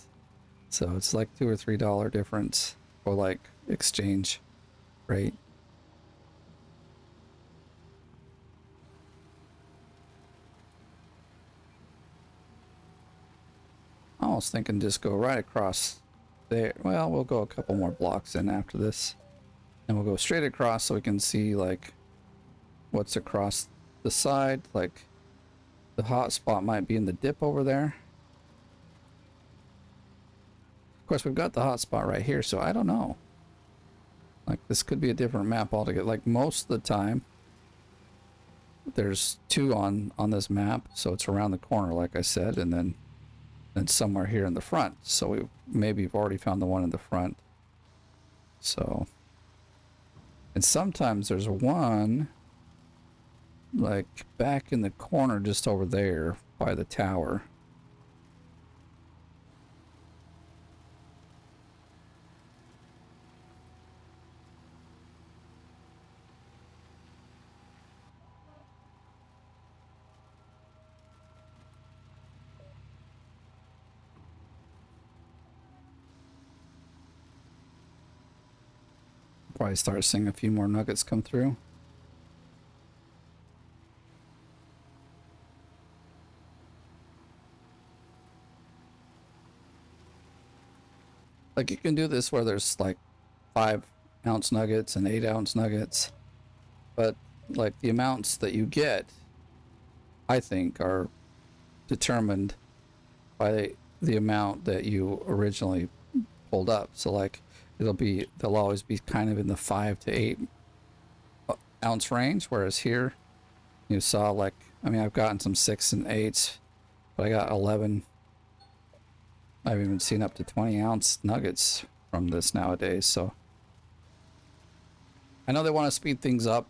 So it's like $2 or $3 difference for like exchange rate. I was thinking just go right across there. Well, we'll go a couple more blocks in after this, and we'll go straight across so we can see like what's across the side. Like the hot spot might be in the dip over there. Of course, we've got the hot spot right here, so I don't know. Like this could be a different map altogether. Like most of the time, there's two on this map, so it's around the corner, like I said, and then somewhere here in the front. So we've already found the one in the front. So, and sometimes there's one like back in the corner just over there by the tower. Probably start seeing a few more nuggets come through. Like you can do this where there's like 5-ounce nuggets and 8-ounce nuggets, but like the amounts that you get, I think, are determined by the amount that you originally pulled up. So like they'll always be kind of in the 5 to 8 ounce range, whereas here You saw like, I mean, I've gotten some 6 and 8s, but I got 11. I've even seen up to 20-ounce nuggets from this nowadays. So I know they want to speed things up.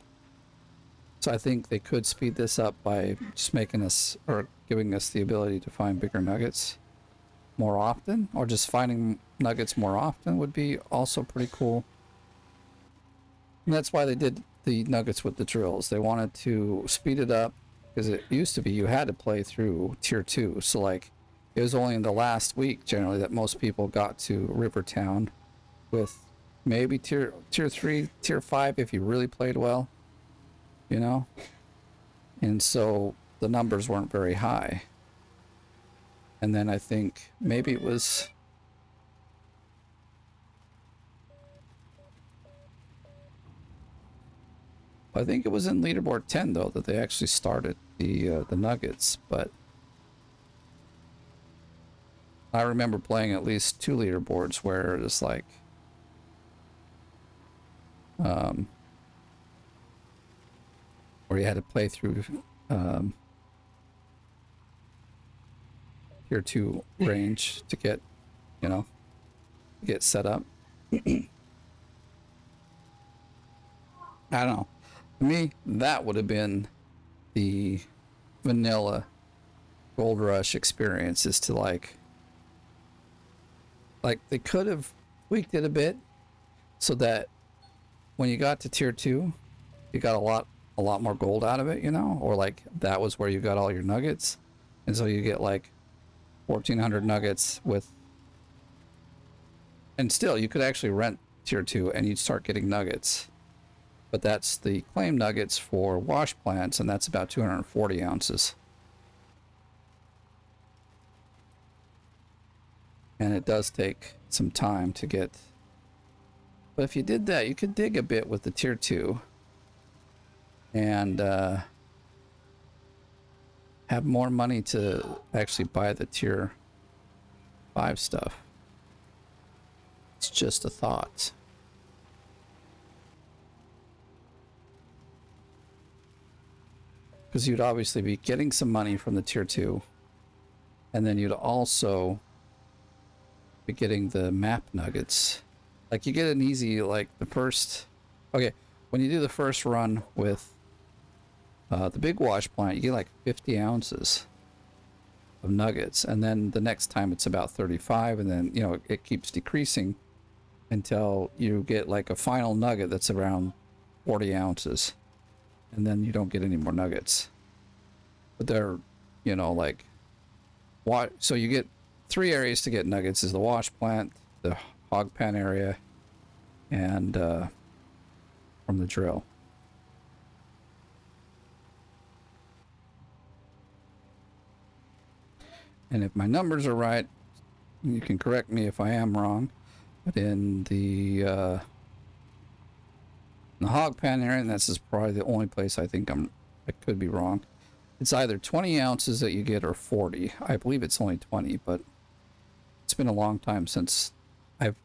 So I think they could speed this up by just making us, or giving us the ability to find bigger nuggets more often, or just finding nuggets more often would be also pretty cool. And that's why they did the nuggets with the drills. They wanted to speed it up, because it used to be you had to play through tier 2. So like it was only in the last week generally that most people got to Rivertown, with maybe tier 3, tier 5 if you really played well, you know? And so the numbers weren't very high. And then I think maybe it was, I think it was in Leaderboard 10 though that they actually started the nuggets. But I remember playing at least 2 leaderboards where it's like, where you had to play through tier 2 range to get, you know, get set up. I don't know. To me, that would have been the vanilla Gold Rush experience, is to like they could have tweaked it a bit so that when you got to tier 2, you got a lot more gold out of it, you know, or like that was where you got all your nuggets. And so you get like 1,400 nuggets with, and still you could actually rent tier 2 and you'd start getting nuggets. But that's the claim nuggets for wash plants, and that's about 240 ounces. And it does take some time to get, but if you did that, you could dig a bit with the tier 2 and have more money to actually buy the tier 5 stuff. It's just a thought. Because you'd obviously be getting some money from the tier 2, and then you'd also be getting the map nuggets. Like you get an easy, like the first, okay, when you do the first run with the big wash plant, you get like 50 ounces of nuggets, and then the next time it's about 35, and then, you know, it keeps decreasing until you get like a final nugget that's around 40 ounces, and then you don't get any more nuggets. But they're, you know, like, so you get 3 areas to get nuggets: is the wash plant, the hog pen area, and from the drill. And if my numbers are right, you can correct me if I am wrong, but in the hog pan area, and this is probably the only place I think I could be wrong, it's either 20 ounces that you get or 40. I believe it's only 20, but it's been a long time since I've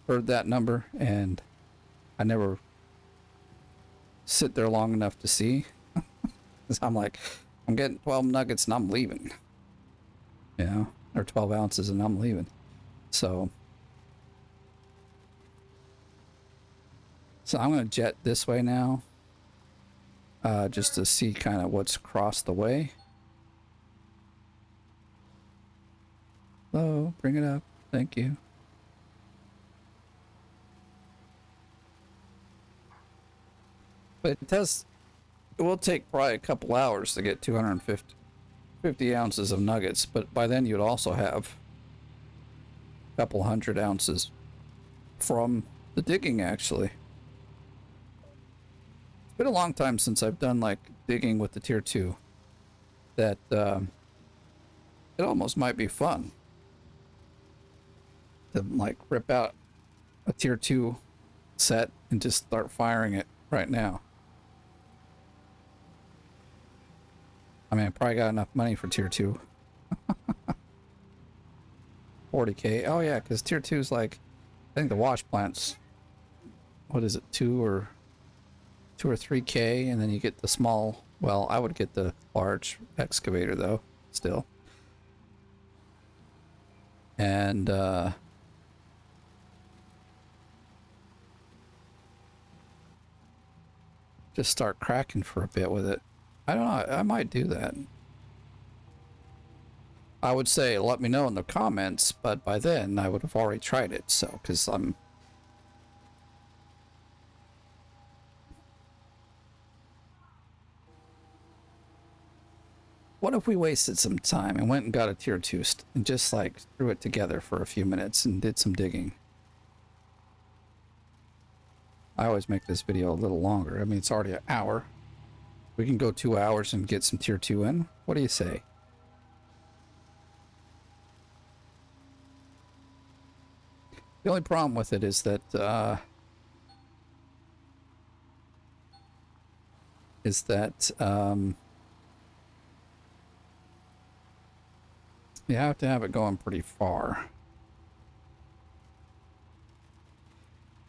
heard that number, and I never sit there long enough to see. I'm like, I'm getting 12 nuggets and I'm leaving, you know, or 12 ounces and I'm leaving. So I'm going to jet this way now, just to see kind of what's across the way. Hello, bring it up. Thank you. But it will take probably a couple hours to get 250 ounces of nuggets, but by then you'd also have a couple 100 ounces from the digging, actually. It's been a long time since I've done like digging with the tier 2, that it almost might be fun to like rip out a tier 2 set and just start firing it right now. I mean, I probably got enough money for tier 2. 40k. Oh yeah, because tier 2 is like, I think the wash plants, what is it, 2 or 2 or 3K, and then you get the small. Well, I would get the large excavator though, still. And just start cracking for a bit with it. I don't know. I might do that. I would say let me know in the comments, but by then I would have already tried it. So, because I'm. What if we wasted some time and went and got a tier 2 and just like threw it together for a few minutes and did some digging? I always make this video a little longer. I mean, it's already an hour. We can go 2 hours and get some tier 2 in. What do you say? The only problem with it is that you have to have it going pretty far.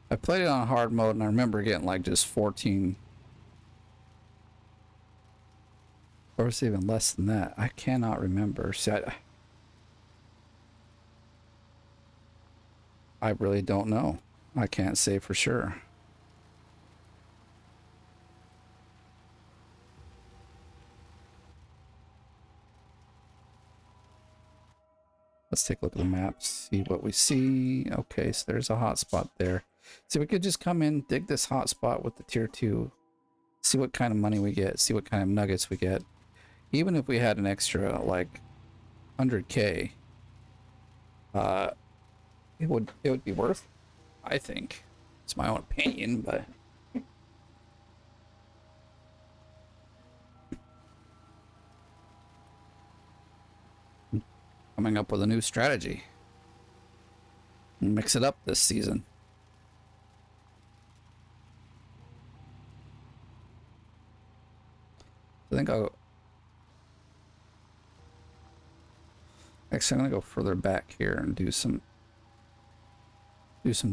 I played it on hard mode and I remember getting like just 14. Or was it even less than that? I cannot remember. See, I really don't know. I can't say for sure. Let's take a look at the map, see what we see. Okay, so there's a hotspot there. So we could just come in, dig this hotspot with the tier 2, see what kind of money we get, see what kind of nuggets we get. Even if we had an extra like 100K, it would be worth it, I think. It's my own opinion, but coming up with a new strategy. Mix it up this season. I think actually I'm gonna go further back here and do some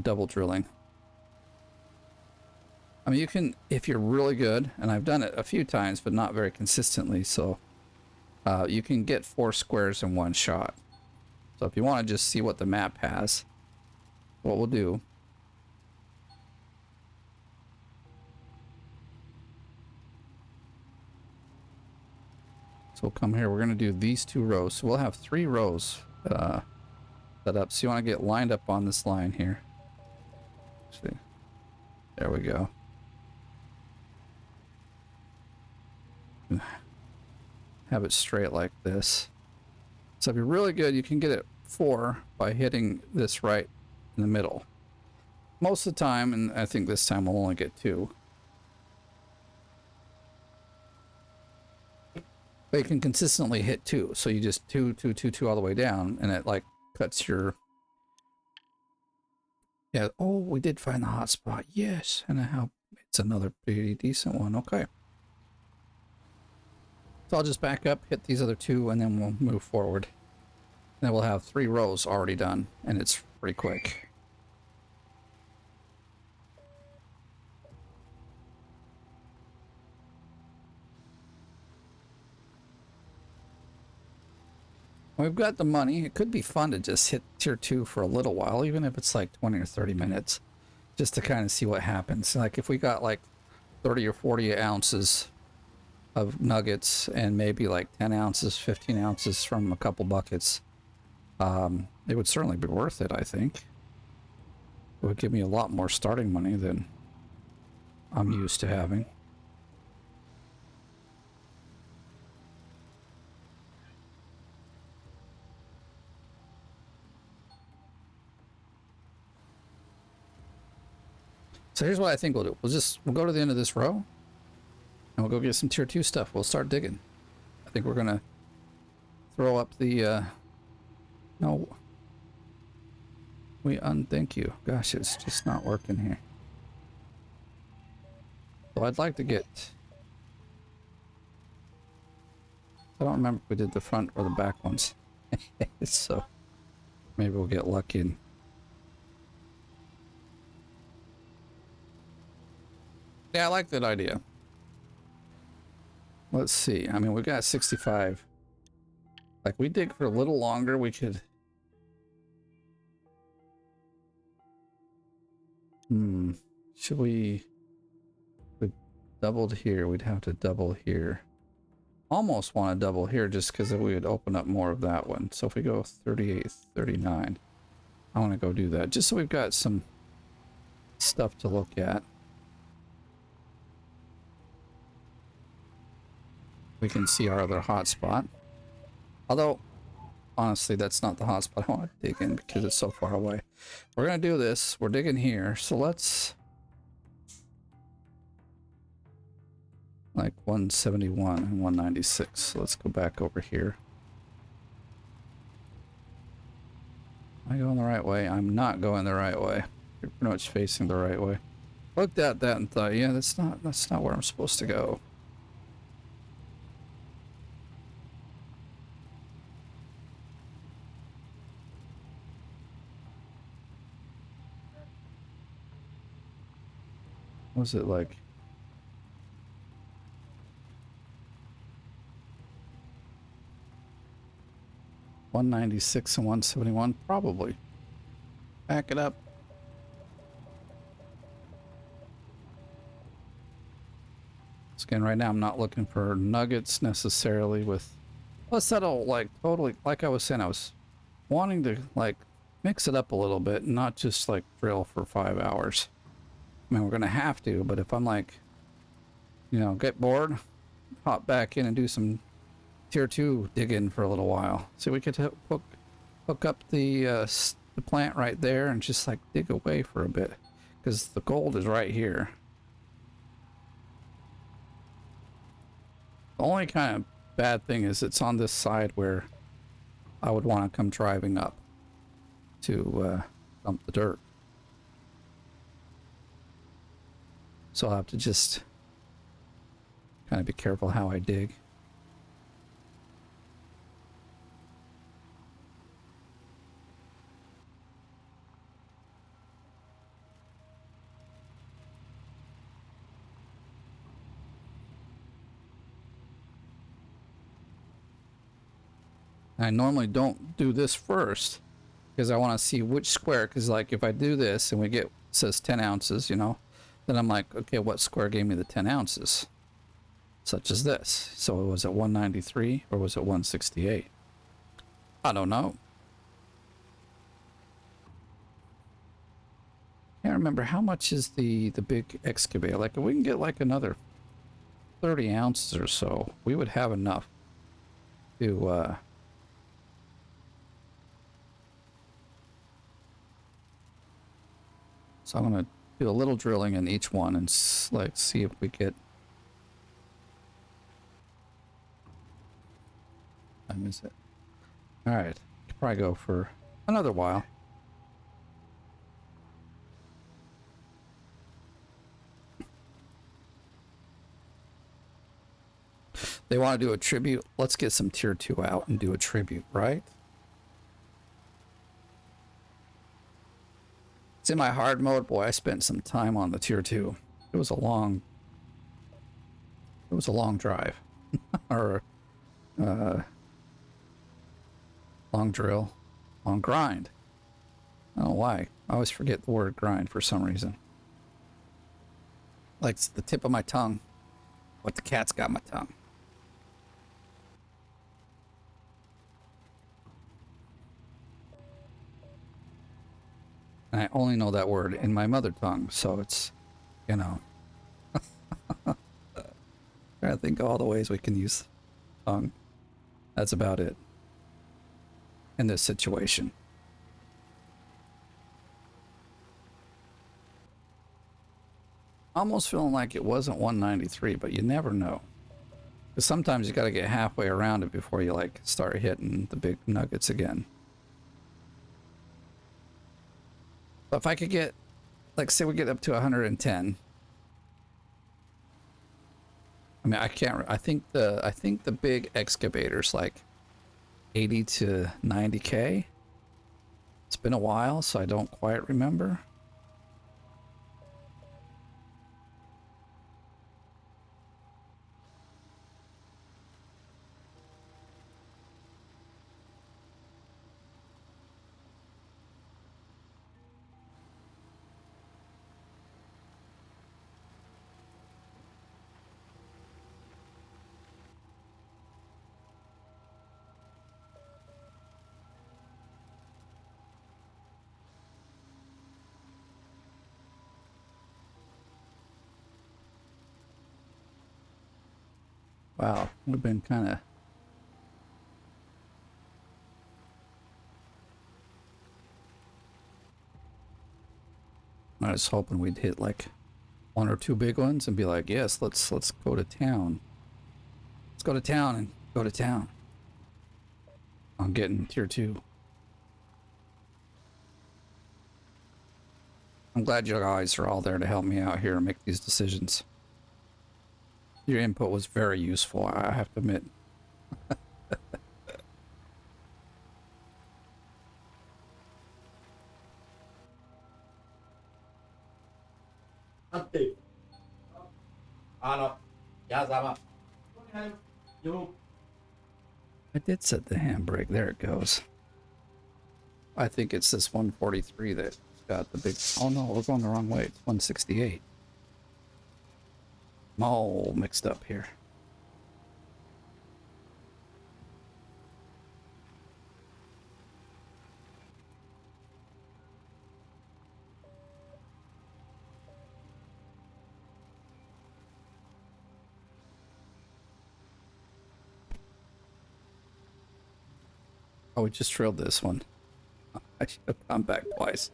double drilling. I mean, you can, if you're really good, and I've done it a few times, but not very consistently, so you can get 4 squares in one shot. So if you want to just see what the map has, what we'll do, so we'll come here, we're going to do these 2 rows. So we'll have 3 rows set up. So you want to get lined up on this line here. See, there we go. Have it straight like this. So if you're really good, you can get it 4 by hitting this right in the middle. Most of the time, and I think this time we'll only get 2. But you can consistently hit 2. So you just 2, 2, 2, 2 all the way down, and it like cuts your. Yeah. Oh, we did find the hot spot. Yes, and how it's another pretty decent one. Okay. So I'll just back up, hit these other 2, and then we'll move forward. And then we'll have 3 rows already done, and it's pretty quick. We've got the money. It could be fun to just hit tier 2 for a little while, even if it's like 20 or 30 minutes, just to kind of see what happens. Like if we got like 30 or 40 ounces of nuggets and maybe like 10 ounces, 15 ounces from a couple buckets, it would certainly be worth it, I think. It would give me a lot more starting money than I'm used to having. So here's what I think we'll do. We'll go to the end of this row and we'll go get some tier 2 stuff. We'll start digging. I think we're gonna throw up the no. Thank you. Gosh, it's just not working here. So I'd like to get, I don't remember if we did the front or the back ones. So maybe we'll get lucky and Yeah, I like that idea. Let's see. I mean, we've got 65. Like, we dig for a little longer, we could... Should we doubled here? We'd have to double here. Almost want to double here just because we would open up more of that one. So if we go 38, 39, I want to go do that just so we've got some stuff to look at. We can see our other hotspot. Although, honestly, that's not the hotspot I want to dig in because it's so far away. We're going to do this. We're digging here. So let's... like 171 and 196. So let's go back over here. Am I going the right way? I'm not going the right way. You're pretty much facing the right way. Looked at that and thought, yeah, that's not where I'm supposed to go. What was it like? $196 and 171, probably. Back it up. So again, right now I'm not looking for nuggets necessarily with... Let's settle like totally, like I was saying, I was wanting to like mix it up a little bit and not just like drill for 5 hours. I mean, we're gonna have to, but if I'm like, you know, get bored, hop back in and do some tier 2 digging for a little while. So we could hook up the plant right there and just like dig away for a bit because the gold is right here. The only kind of bad thing is it's on this side where I would want to come driving up to dump the dirt. So I'll have to just kind of be careful how I dig. I normally don't do this first because I want to see which square, because like if I do this and we get, it says 10 ounces, you know, then I'm like, okay, what square gave me the 10 ounces? Such as this. So was it 193 or was it 168? I don't know. Can't remember how much is the big excavator. Like if we can get like another 30 ounces or so, we would have enough to so I'm gonna do a little drilling in each one and like see if we get... I miss it. All right, could probably go for another while. They want to do a tribute. Let's get some tier 2 out and do a tribute, right? It's in my hard mode. Boy, I spent some time on the tier 2. It was a long drive. Or long drill, long grind. I don't know why. I always forget the word grind for some reason. Like it's the tip of my tongue. But the cat's got my tongue. And I only know that word in my mother tongue, so it's, you know. Trying to think of all the ways we can use tongue. That's about it in this situation. Almost feeling like it wasn't 193, but you never know. Because sometimes you got to get halfway around it before you like start hitting the big nuggets again. But if I could get, like, say we get up to 110. I mean, I can't. I think the big excavator's like 80 to 90K. It's been a while, so I don't quite remember. Wow, we've been kind of... I was hoping we'd hit like one or two big ones and be like, yes, let's go to town. Let's go to town and go to town. I'm getting tier 2. I'm glad you guys are all there to help me out here and make these decisions. Your input was very useful, I have to admit. I did set the handbrake. There it goes. I think it's this 143 that got the big... Oh no, we're going the wrong way. It's 168. I'm all mixed up here. Oh, we just trailed this one. I should have gone back twice.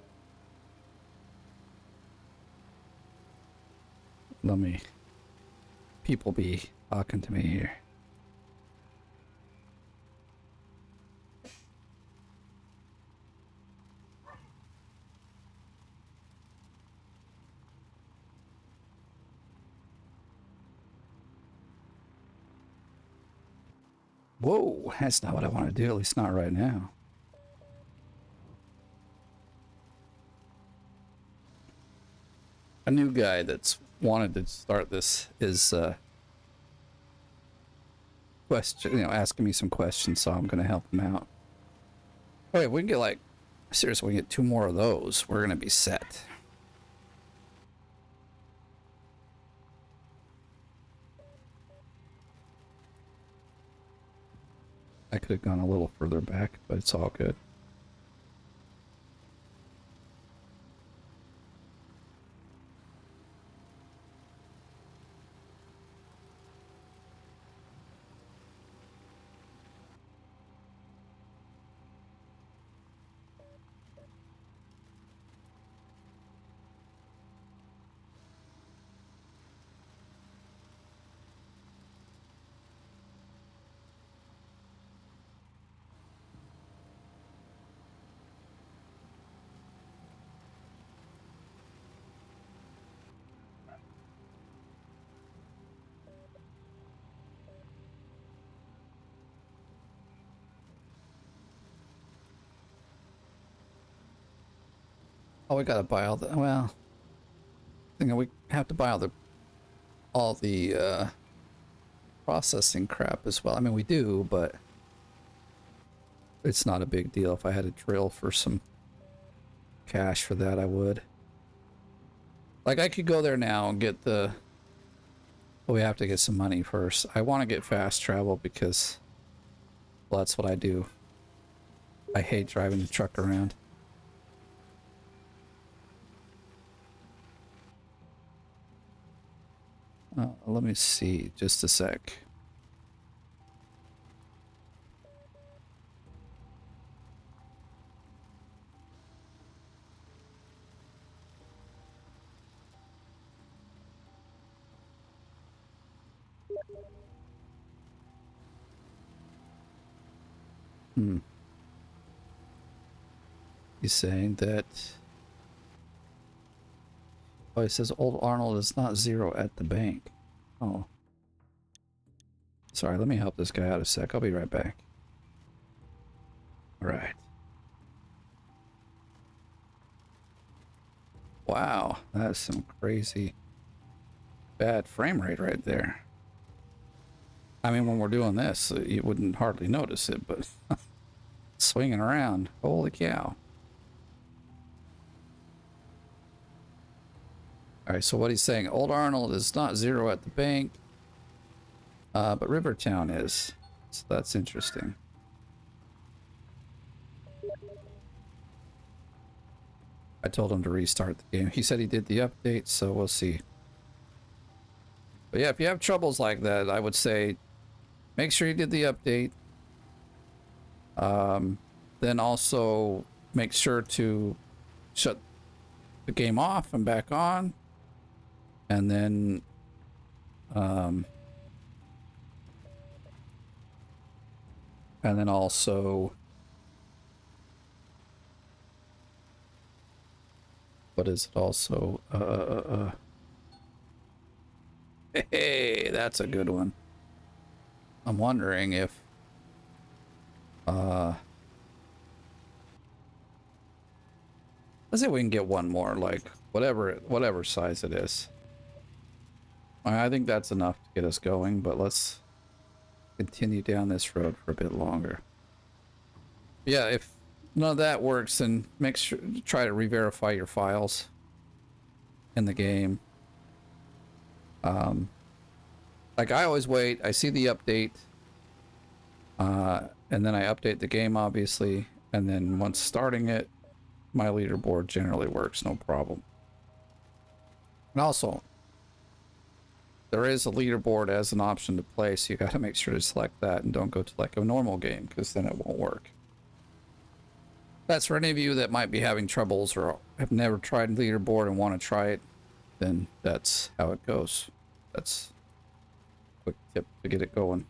Let me... People be talking to me here. Whoa, that's not what I want to do, at least not right now. A new guy that's wanted to start this is asking me some questions, so I'm gonna help him out. Okay, if we can get like, seriously, we can get 2 more of those, we're gonna be set. I could have gone a little further back, but it's all good. Oh, we gotta buy all the, well, I think we have to buy all the processing crap as well. I mean, we do, but it's not a big deal. If I had to drill for some cash for that, I would. Like, I could go there now and get the... Well, we have to get some money first. I want to get fast travel because, well, that's what I do. I hate driving the truck around. Let me see, just a sec. He's saying that... Oh, he says Old Arnold is not 0 at the bank. Oh. Sorry, let me help this guy out a sec. I'll be right back. Alright. Wow, that's some crazy bad frame rate right there. I mean, when we're doing this, you wouldn't hardly notice it, but swinging around, holy cow. Alright, so what he's saying, Old Arnold is not 0 at the bank, but Rivertown is. So that's interesting. I told him to restart the game. He said he did the update, so we'll see. But yeah, if you have troubles like that, I would say make sure you did the update. Then also make sure to shut the game off and back on. And then also, what is it also? Hey, that's a good one. I'm wondering if let's see if we can get one more, like whatever size it is. I think that's enough to get us going, but let's continue down this road for a bit longer. Yeah, if none of that works, then make sure try to re-verify your files in the game. Like I always wait, I see the update, and then I update the game, obviously, and then once starting it, my leaderboard generally works, no problem. And also, there is a leaderboard as an option to play, so you got to make sure to select that and don't go to like a normal game, because then it won't work. That's for any of you that might be having troubles or have never tried leaderboard and want to try it, then that's how it goes. That's a quick tip to get it going.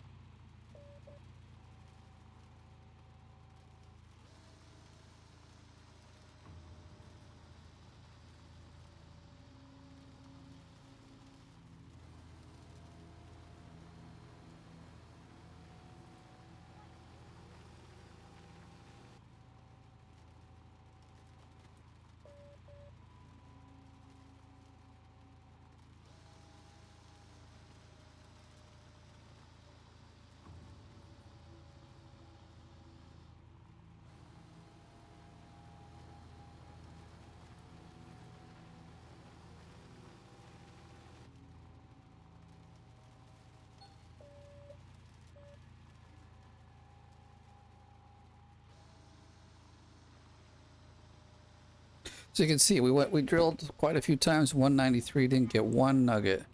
So you can see we drilled quite a few times. 193 didn't get one nugget.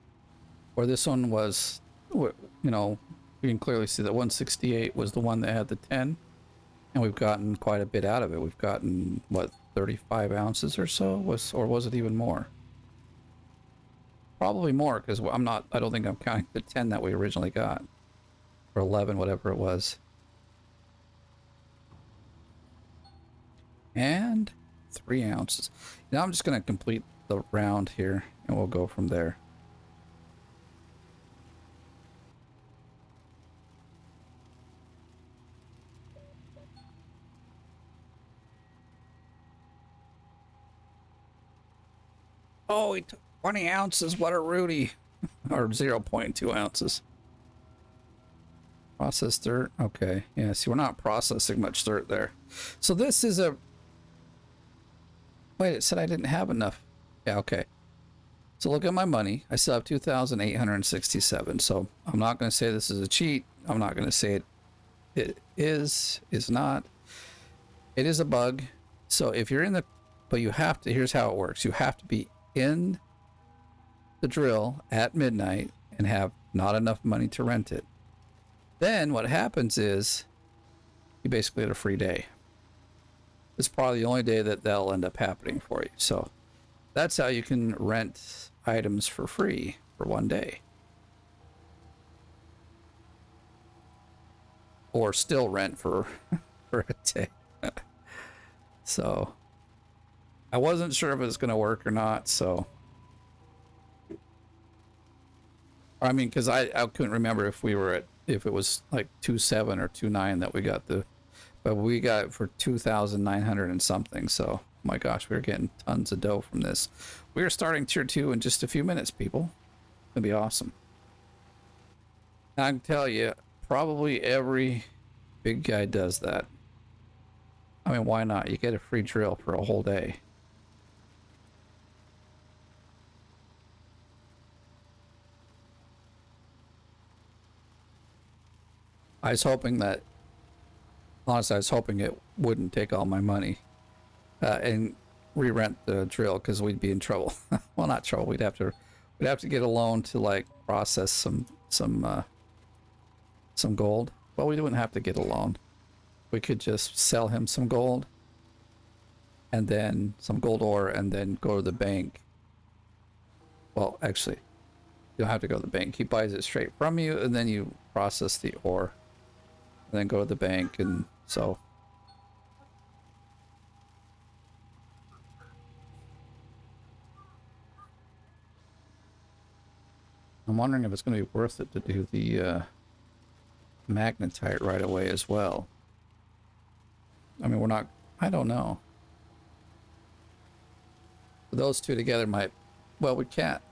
Where this one was, you know, you can clearly see that 168 was the one that had the 10. And we've gotten quite a bit out of it. We've gotten, what, 35 ounces or so? Or was it even more? Probably more, because I don't think I'm counting the 10 that we originally got. Or 11, whatever it was. And 3 ounces. Now I'm just going to complete the round here, and we'll go from there. Oh, he took 20 ounces. What a Rudy. Or 0.2 ounces. Processed dirt. Okay. Yeah, see, we're not processing much dirt there. So this is a... Wait, it said I didn't have enough. Yeah, okay. So look at my money. I still have 2,867. So I'm not going to say this is a cheat. I'm not going to say it is not. It is a bug. So if you're in the... But you have to... Here's how it works. You have to be in the drill at midnight and have not enough money to rent it. Then what happens is you basically get a free day. It's probably the only day that that'll end up happening for you. So that's how you can rent items for free for one day. Or still rent for a day. So I wasn't sure if it was going to work or not, so... I mean, because I couldn't remember if it was like 2.7 or 2.9 that we got but we got it for 2,900 and something, so my gosh, we're getting tons of dough from this. We're starting tier 2 in just a few minutes, people. It'll be awesome. I can tell you, probably every big guy does that. I mean, why not? You get a free drill for a whole day. I was hoping that, honestly, I was hoping it wouldn't take all my money and re-rent the drill, because we'd be in trouble. Well, not trouble. We'd have to get a loan to like process some some gold. Well, we wouldn't have to get a loan. We could just sell him some gold and then some gold ore and then go to the bank. Well, actually, you don't have to go to the bank. He buys it straight from you and then you process the ore and then go to the bank. And so I'm wondering if it's going to be worth it to do the magnetite right away as well. I mean, we're not, I don't know. Those two together might, well, we can't.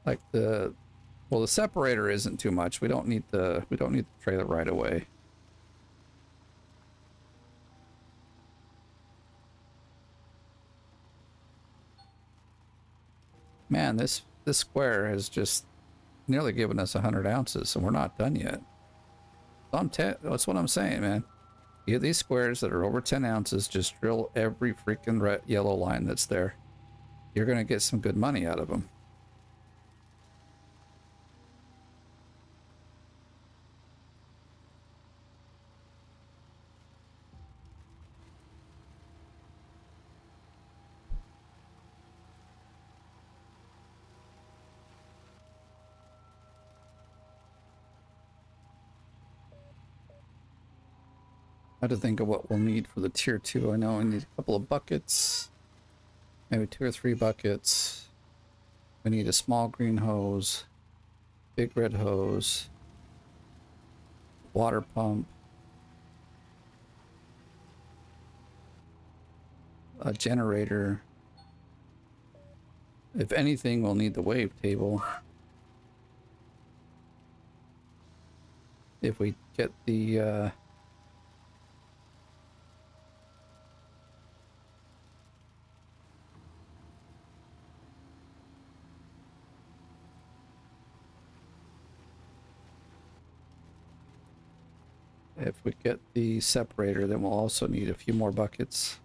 Like the, well, the separator isn't too much. We don't need the trailer right away. Man, this square has just nearly given us 100 ounces, and we're not done yet. That's what I'm saying, man. You get these squares that are over 10 ounces, just drill every freaking red, yellow line that's there. You're going to get some good money out of them. I have to think of what we'll need for the tier 2. I know I need a couple of buckets, maybe 2 or 3 buckets. We need a small green hose, big red hose, water pump, a generator. If anything, we'll need the wave table. If we get the separator, then we'll also need a few more buckets.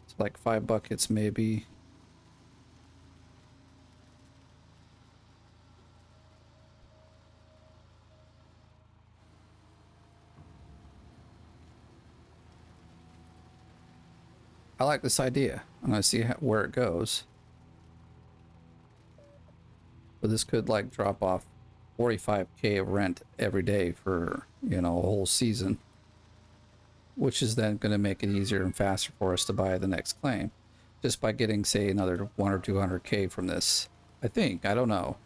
It's like 5 buckets maybe. I like this idea. I'm gonna see where it goes. But this could like drop off 45K of rent every day for, you know, a whole season, which is then going to make it easier and faster for us to buy the next claim just by getting, say, another 100 or 200K from this. I think, I don't know.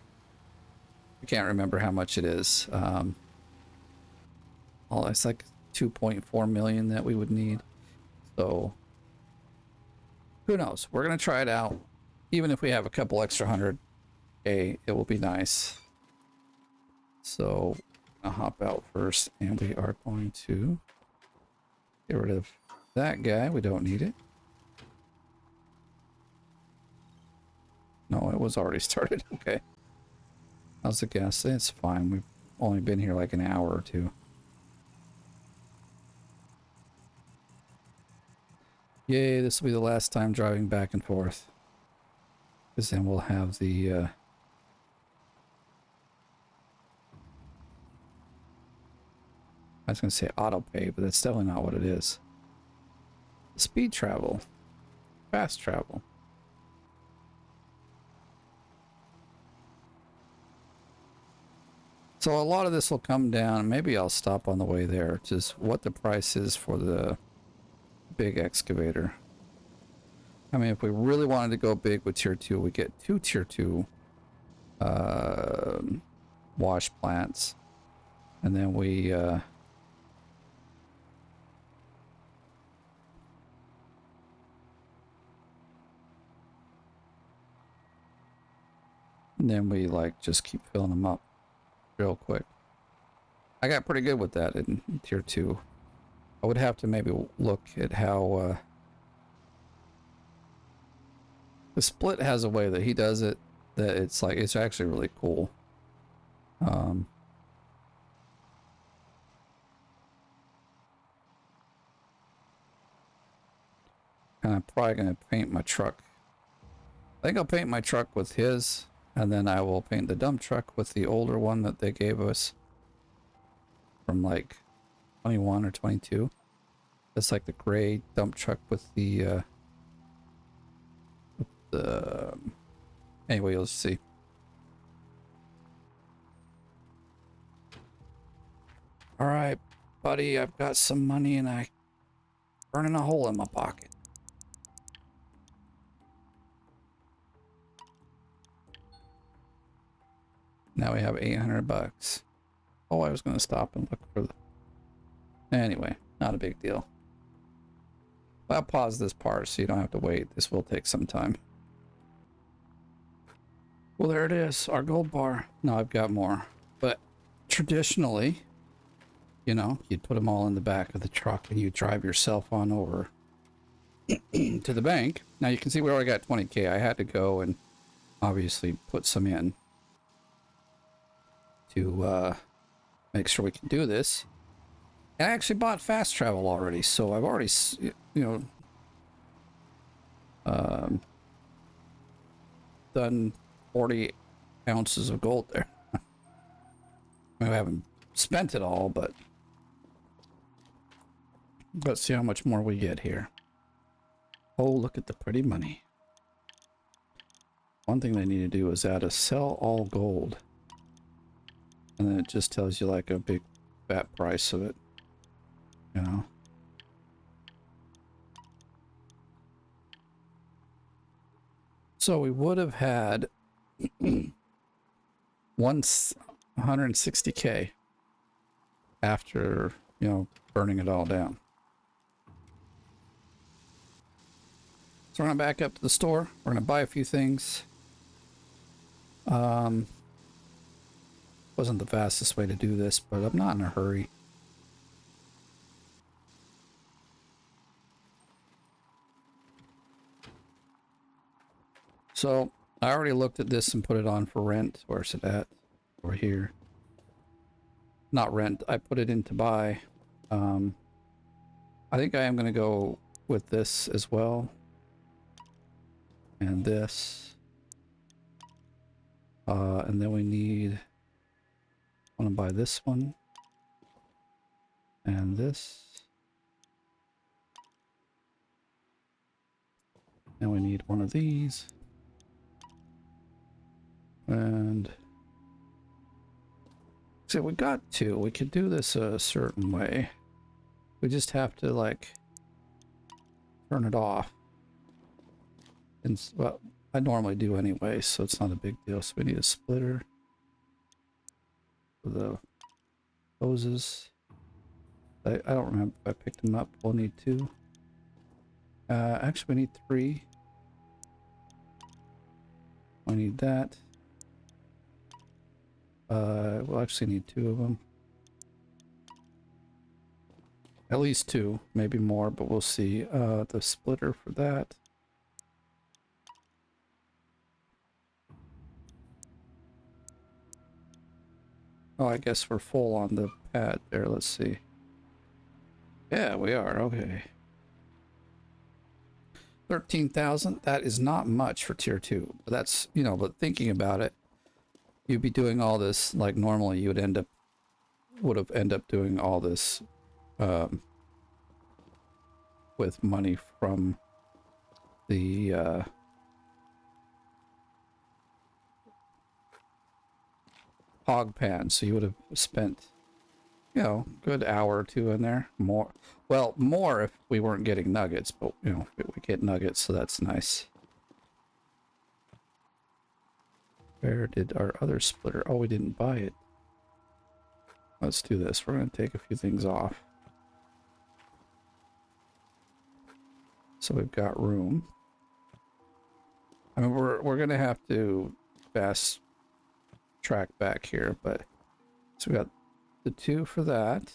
I can't remember how much it is. Oh, it's like 2.4 million that we would need. So who knows? We're going to try it out. Even if we have a couple extra 100K, it will be nice. So I'll hop out first, and we are going to get rid of that guy. We don't need it. No, it was already started. Okay. How's the gas? It's fine. We've only been here like an hour or two. Yay, this will be the last time driving back and forth. Because then we'll have the... I was going to say auto pay, but that's definitely not what it is. Speed travel. Fast travel. So a lot of this will come down. Maybe I'll stop on the way there. Just what the price is for the big excavator. I mean, if we really wanted to go big with tier 2, we get 2 tier 2 wash plants. And then we... and then we like just keep filling them up real quick. I got pretty good with that in tier 2. I would have to maybe look at how the split has a way that he does it that it's like it's actually really cool. And I'm probably gonna paint my truck. I think I'll paint my truck with his And then I will paint the dump truck with the older one that they gave us from like 21 or 22. It's like the gray dump truck with the anyway, you'll see. All right, buddy, I've got some money and I burning a hole in my pocket. Now we have 800 bucks. Oh, I was going to stop and look for the... Anyway, not a big deal. I'll pause this part so you don't have to wait. This will take some time. Well, there it is, our gold bar. No, I've got more. But traditionally, you know, you'd put them all in the back of the truck and you drive yourself on over to the bank. Now you can see we already got 20K. I had to go and obviously put some in to make sure we can do this. And I actually bought fast travel already, so I've already, you know, done 40 ounces of gold there. I mean, I haven't spent it all, but let's see how much more we get here. Oh, look at the pretty money. One thing they need to do is add a sell all gold. And then it just tells you like a big fat price of it, you know. So we would have had 160K after, you know, burning it all down. So we're gonna back up to the store. We're gonna buy a few things. Wasn't the fastest way to do this, but I'm not in a hurry. So I already looked at this and put it on for rent. Where's it at? Over here. Not rent. I put it in to buy. I think I am going to go with this as well. And this. And then we need... I want to buy this one. And this. And we need one of these. And so we got two. We could do this a certain way. We just have to like turn it off. And well, I normally do anyway, so it's not a big deal. So we need a splitter for the hoses. I don't remember if I picked them up. We'll need two. Actually, we need three. I need that. We'll actually need two of them. At least two, maybe more, but we'll see. The splitter for that. Oh, I guess we're full on the pad there. Let's see. Yeah, we are. Okay. 13,000. That is not much for tier 2. But that's, you know, but thinking about it, you'd be doing all this like normally you would end up doing all this with money from the hog pan. So you would have spent, you know, a good hour or two in there. More, well, more if we weren't getting nuggets, but you know, we get nuggets, so that's nice. Where did our other splitter? Oh, we didn't buy it. Let's do this. We're going to take a few things off. So we've got room. I mean, we're going to have to fast track back here, but so we got the two for that,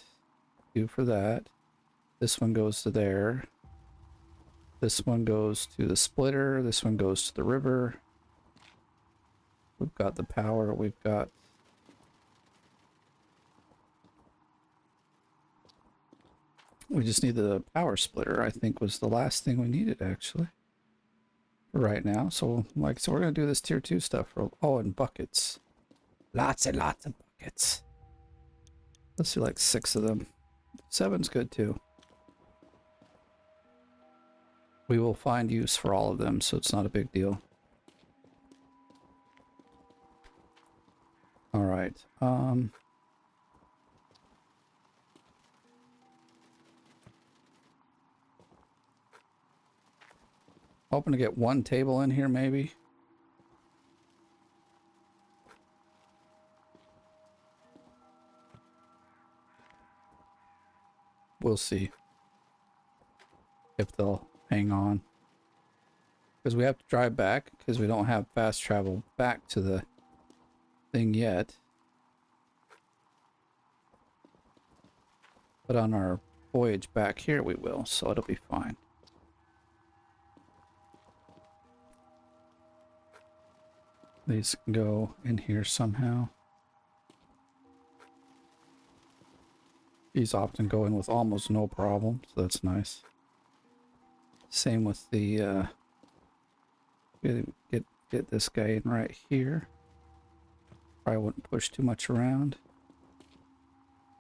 two for that. This one goes to there. This one goes to the splitter. This one goes to the river. We've got the power. We've got we just need the power splitter, I think was the last thing we needed actually. right now. So, like, so we're gonna do this tier 2 stuff. Oh, and buckets. Lots and lots of buckets. Let's do like 6 of them. 7's good too. We will find use for all of them, so it's not a big deal. All right. Hoping to get one table in here, maybe. We'll see if they'll hang on. Because we have to drive back, because we don't have fast travel back to the thing yet. But on our voyage back here we will, so it'll be fine. These can go in here somehow. These often go in with almost no problem, so that's nice. Same with the get this guy in right here. Probably wouldn't push too much around.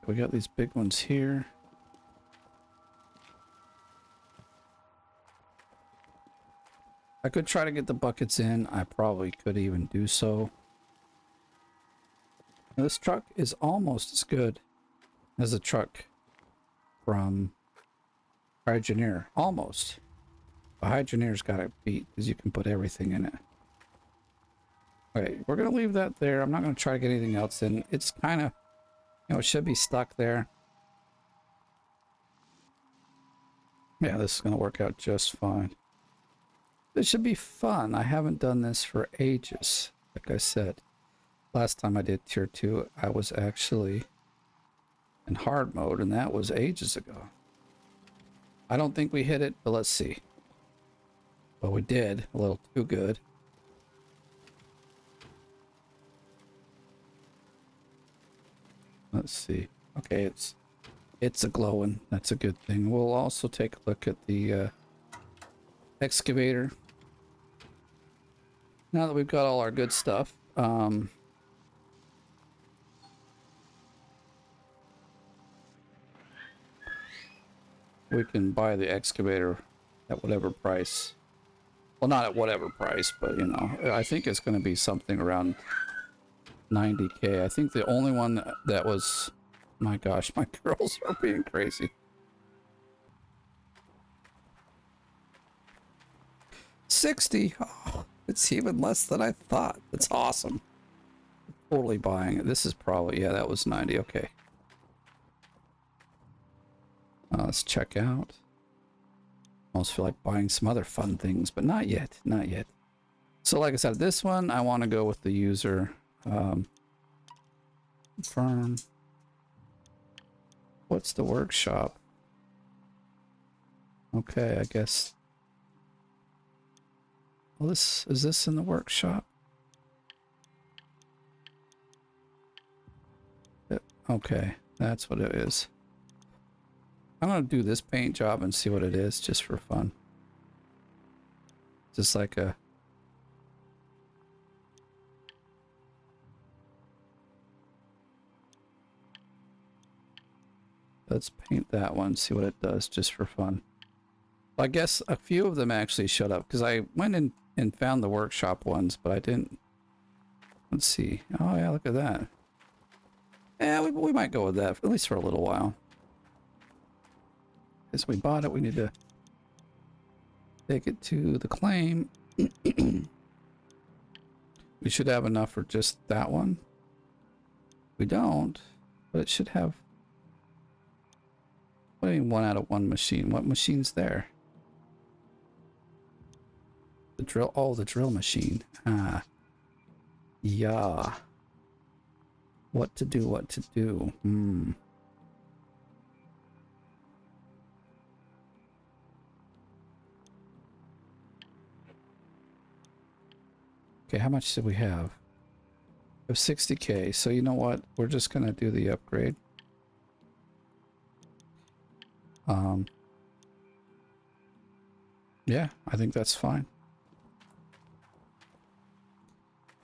We got these big ones here. I could try to get the buckets in. I probably could even do so. Now, this truck is almost as good as a truck from Hydroneer. Almost. The Hydroneer's got it beat because you can put everything in it. Okay, we're going to leave that there. I'm not going to try to get anything else in. It's kind of, you know, it should be stuck there. Yeah, this is going to work out just fine. This should be fun. I haven't done this for ages. Like I said, last time I did tier 2, I was actually in hard mode, and that was ages ago. I don't think we hit it, but let's see. Well, we did. A little too good. Let's see. Okay, it's a glowing. That's a good thing. We'll also take a look at the excavator. Now that we've got all our good stuff, we can buy the excavator at whatever price. Well, not at whatever price, but you know, I think it's going to be something around 90K. I think the only one that was, my gosh, my girls are being crazy. 60. Oh, it's even less than I thought. That's awesome. Totally buying it. This is probably, yeah, that was 90. Okay. Let's check out. Almost feel like buying some other fun things, but not yet. Not yet. So like I said, this one, I want to go with the user. Firm. What's the workshop? Okay, I guess. Well, is this in the workshop? Okay, that's what it is. I'm gonna do this paint job and see what it is, just for fun. Just like a... Let's paint that one, see what it does, just for fun. I guess a few of them actually showed up, because I went in and found the workshop ones, but I didn't... Let's see. Oh yeah, look at that. Yeah, we might go with that, at least for a little while. As we bought it, we need to take it to the claim. We should have enough for just that one. We don't, but it should have... What do you mean 1 out of 1 machine? What machine's there? The drill... Oh, the drill machine. Ah. Yeah. What to do, what to do. Okay, how much did we have? We have 60K, so you know what? We're just gonna do the upgrade. Yeah, I think that's fine.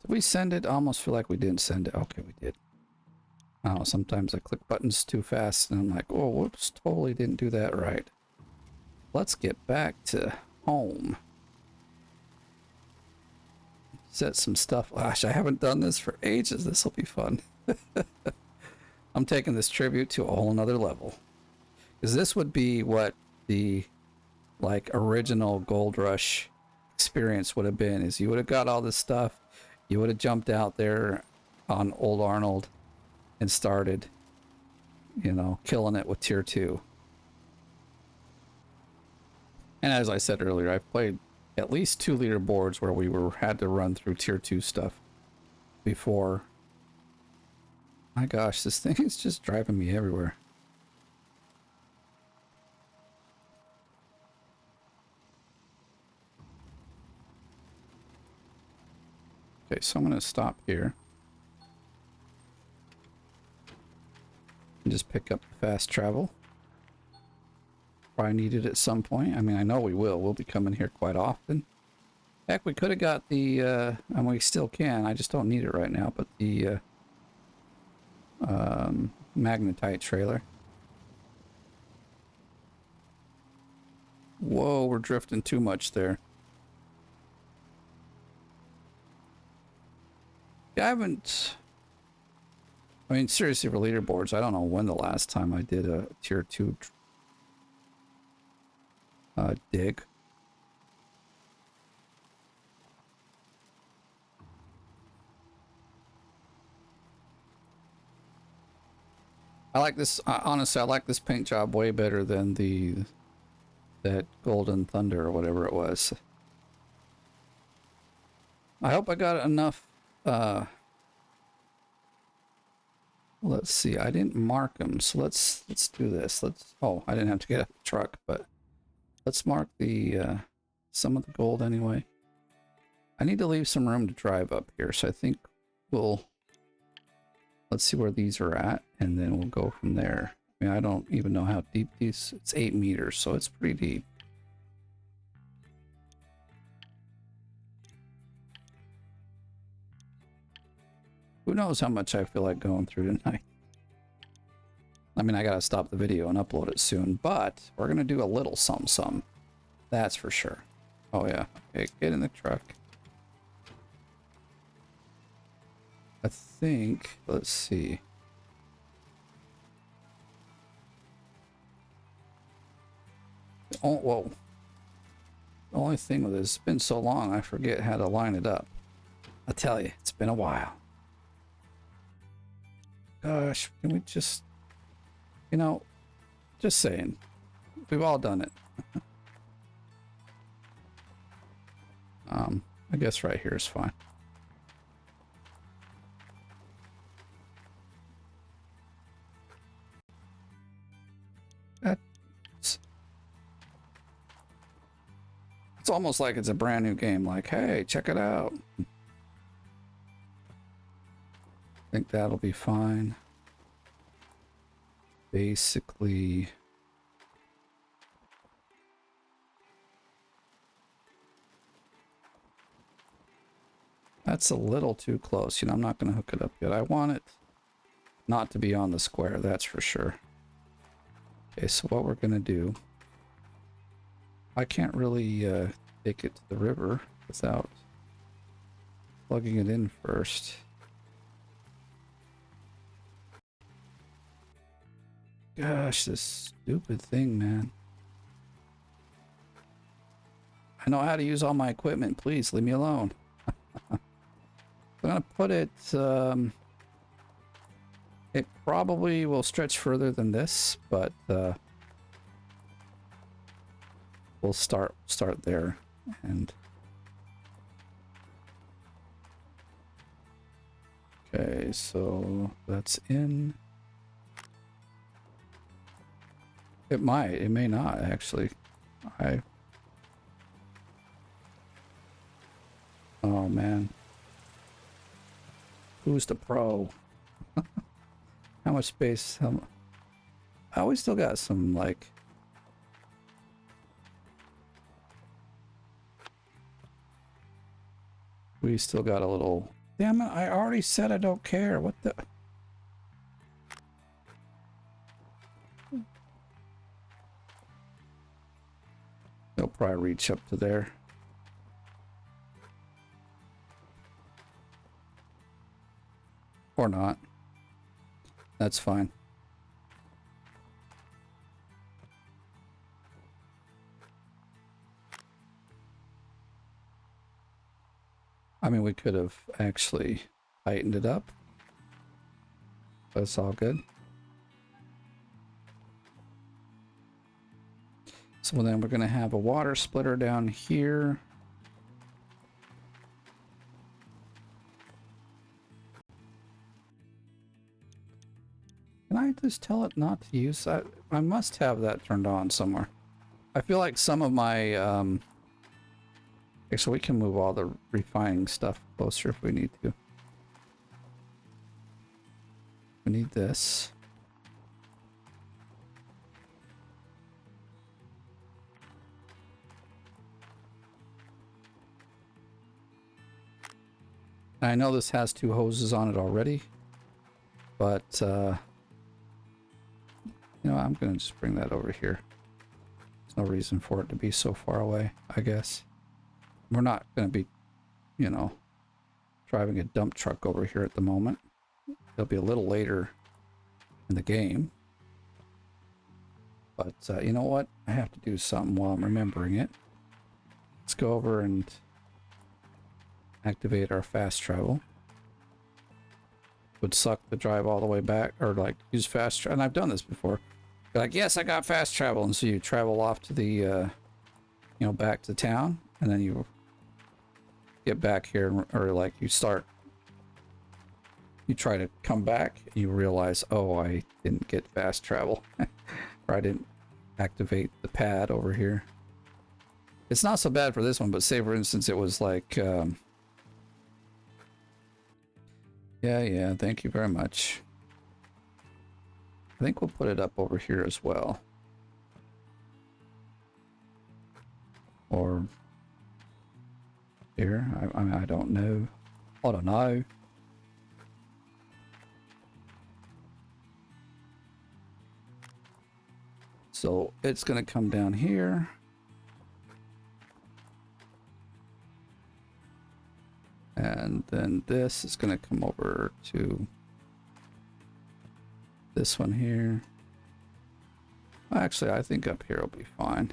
Did we send it? I almost feel like we didn't send it. Okay, we did. I don't know, sometimes I click buttons too fast and I'm like, oh, whoops, totally didn't do that right. Let's get back to home. Set some stuff. Gosh, I haven't done this for ages. This will be fun. I'm taking this tribute to a whole nother level. Because this would be what the like original Gold Rush experience would have been, is you would have got all this stuff, you would have jumped out there on Old Arnold and started, you know, killing it with tier 2. And as I said earlier, I've played at least 2 leaderboards where we had to run through tier 2 stuff before. My gosh, this thing is just driving me everywhere. Okay, so I'm going to stop here and just pick up the fast travel. Probably need it at some point. I mean, I know we will. We'll be coming here quite often. Heck, we could have got the, and we still can. I just don't need it right now, but the magnetite trailer. Whoa, we're drifting too much there. Yeah, I haven't... I mean, seriously, for leaderboards, I don't know when the last time I did a tier 2 dig. I like this, honestly, I like this paint job way better than that Golden Thunder or whatever it was. I hope I got enough, let's see, I didn't mark them, so let's do this. Oh, I didn't have to get out of the truck, but let's mark the, some of the gold anyway. I need to leave some room to drive up here, so I think let's see where these are at, and then we'll go from there. I mean, I don't even know how deep these... It's 8 meters, so it's pretty deep. Who knows how much I feel like going through tonight. I mean, I gotta stop the video and upload it soon, but we're gonna do a little something. That's for sure. Oh yeah. Okay, get in the truck. I think, let's see. Oh, whoa. The only thing with this, it's been so long, I forget how to line it up. I tell you, it's been a while. Gosh, can we just, you know, just saying. We've all done it. I guess right here is fine. It's almost like it's a brand new game, like, hey, check it out. I think that'll be fine. Basically, that's a little too close. You know, I'm not going to hook it up yet. I want it not to be on the square, that's for sure. Okay, so what we're going to do, I can't really take it to the river without plugging it in first. Gosh, this stupid thing, man. I know how to use all my equipment. Please leave me alone. I'm gonna put it, it probably will stretch further than this, but we'll start there. And okay, so that's in. It might, it may not actually. Oh man. Who's the pro? How much space? Oh, we still got some, like... We still got a little Damn it, I already said I don't care. What the... They'll probably reach up to there. Or not. That's fine. I mean, we could have actually tightened it up. But it's all good. So then we're going to have a water splitter down here. Can I just tell it not to use that? I must have that turned on somewhere. I feel like some of my... Okay, so we can move all the refining stuff closer if we need to. We need this. I know this has 2 hoses on it already, but you know, I'm gonna just bring that over here. There's no reason for it to be so far away, I guess. We're not gonna be, you know, driving a dump truck over here at the moment. It'll be a little later in the game. But you know what? I have to do something while I'm remembering it. Let's go over and activate our fast travel. Would suck to drive all the way back, or like use fast travel. And I've done this before. You're like, yes, I got fast travel, and so you travel off to the, you know, back to town, and then you get back here, or like you try to come back, and you realize, oh, I didn't get fast travel, or I didn't activate the pad over here. It's not so bad for this one, but say for instance, it was like, yeah, thank you very much. I think we'll put it up over here as well. Or here, I mean, I don't know. I don't know. So it's gonna come down here. And then this is going to come over to this one here. Actually, I think up here will be fine.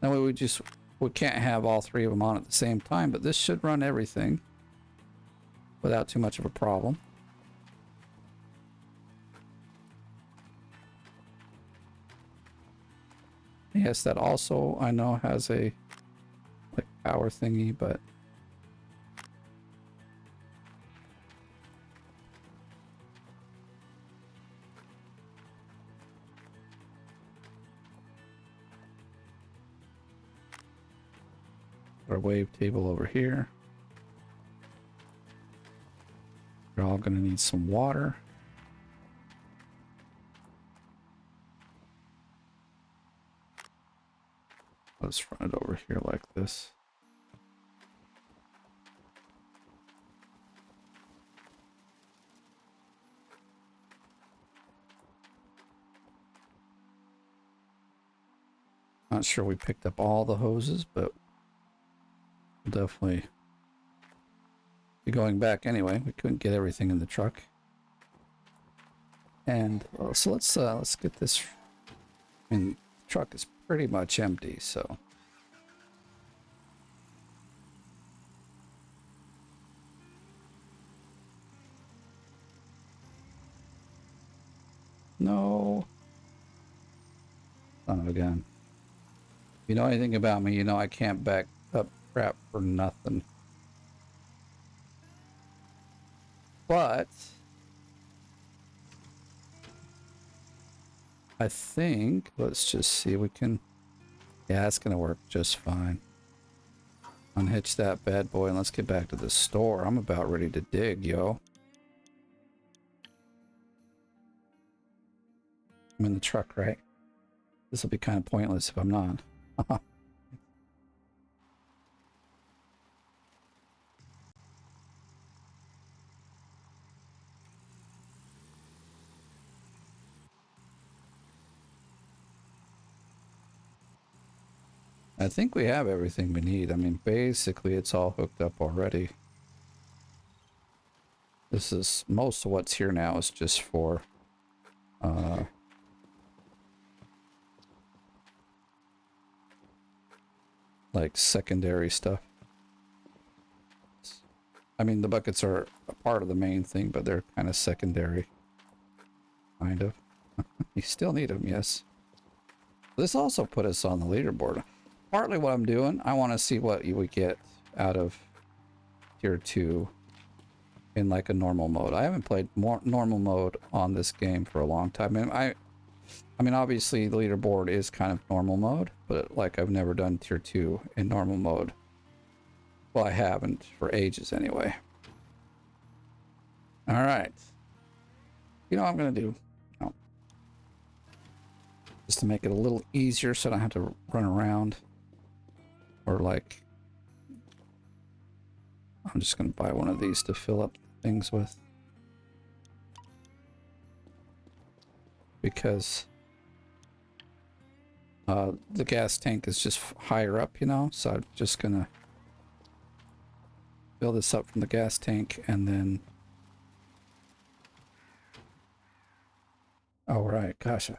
That way we can't have all 3 of them on at the same time, but this should run everything without too much of a problem. Yes, that also I know has a like power thingy, but our wave table over here. We're all going to need some water. Let's run it over here like this. Not sure we picked up all the hoses, but we'll definitely be going back anyway. We couldn't get everything in the truck. And so let's get this. I mean, the truck is pretty much empty, so no. Son of a gun. If you know anything about me, you know I can't back up crap for nothing. But I think, let's just see, we can, yeah, it's gonna work just fine. Unhitch that bad boy and let's get back to the store. I'm about ready to dig, yo. I'm in the truck, right? This will be kind of pointless if I'm not. I think we have everything we need. I mean, basically it's all hooked up already. This is most of what's here now is just for like secondary stuff. I mean, the buckets are a part of the main thing, but they're kind of secondary. Kind of. You still need them, yes. This also put us on the leaderboard. Partly what I'm doing, I want to see what you would get out of tier 2 in like a normal mode. I haven't played more normal mode on this game for a long time. And I mean, obviously the leaderboard is kind of normal mode, but like I've never done tier 2 in normal mode. Well, I haven't for ages anyway. All right. You know what I'm going to do? Oh. Just to make it a little easier so I don't have to run around. Or like, I'm just going to buy one of these to fill up things with. Because the gas tank is just higher up, you know? So I'm just going to fill this up from the gas tank and then... All right, gosh, I'm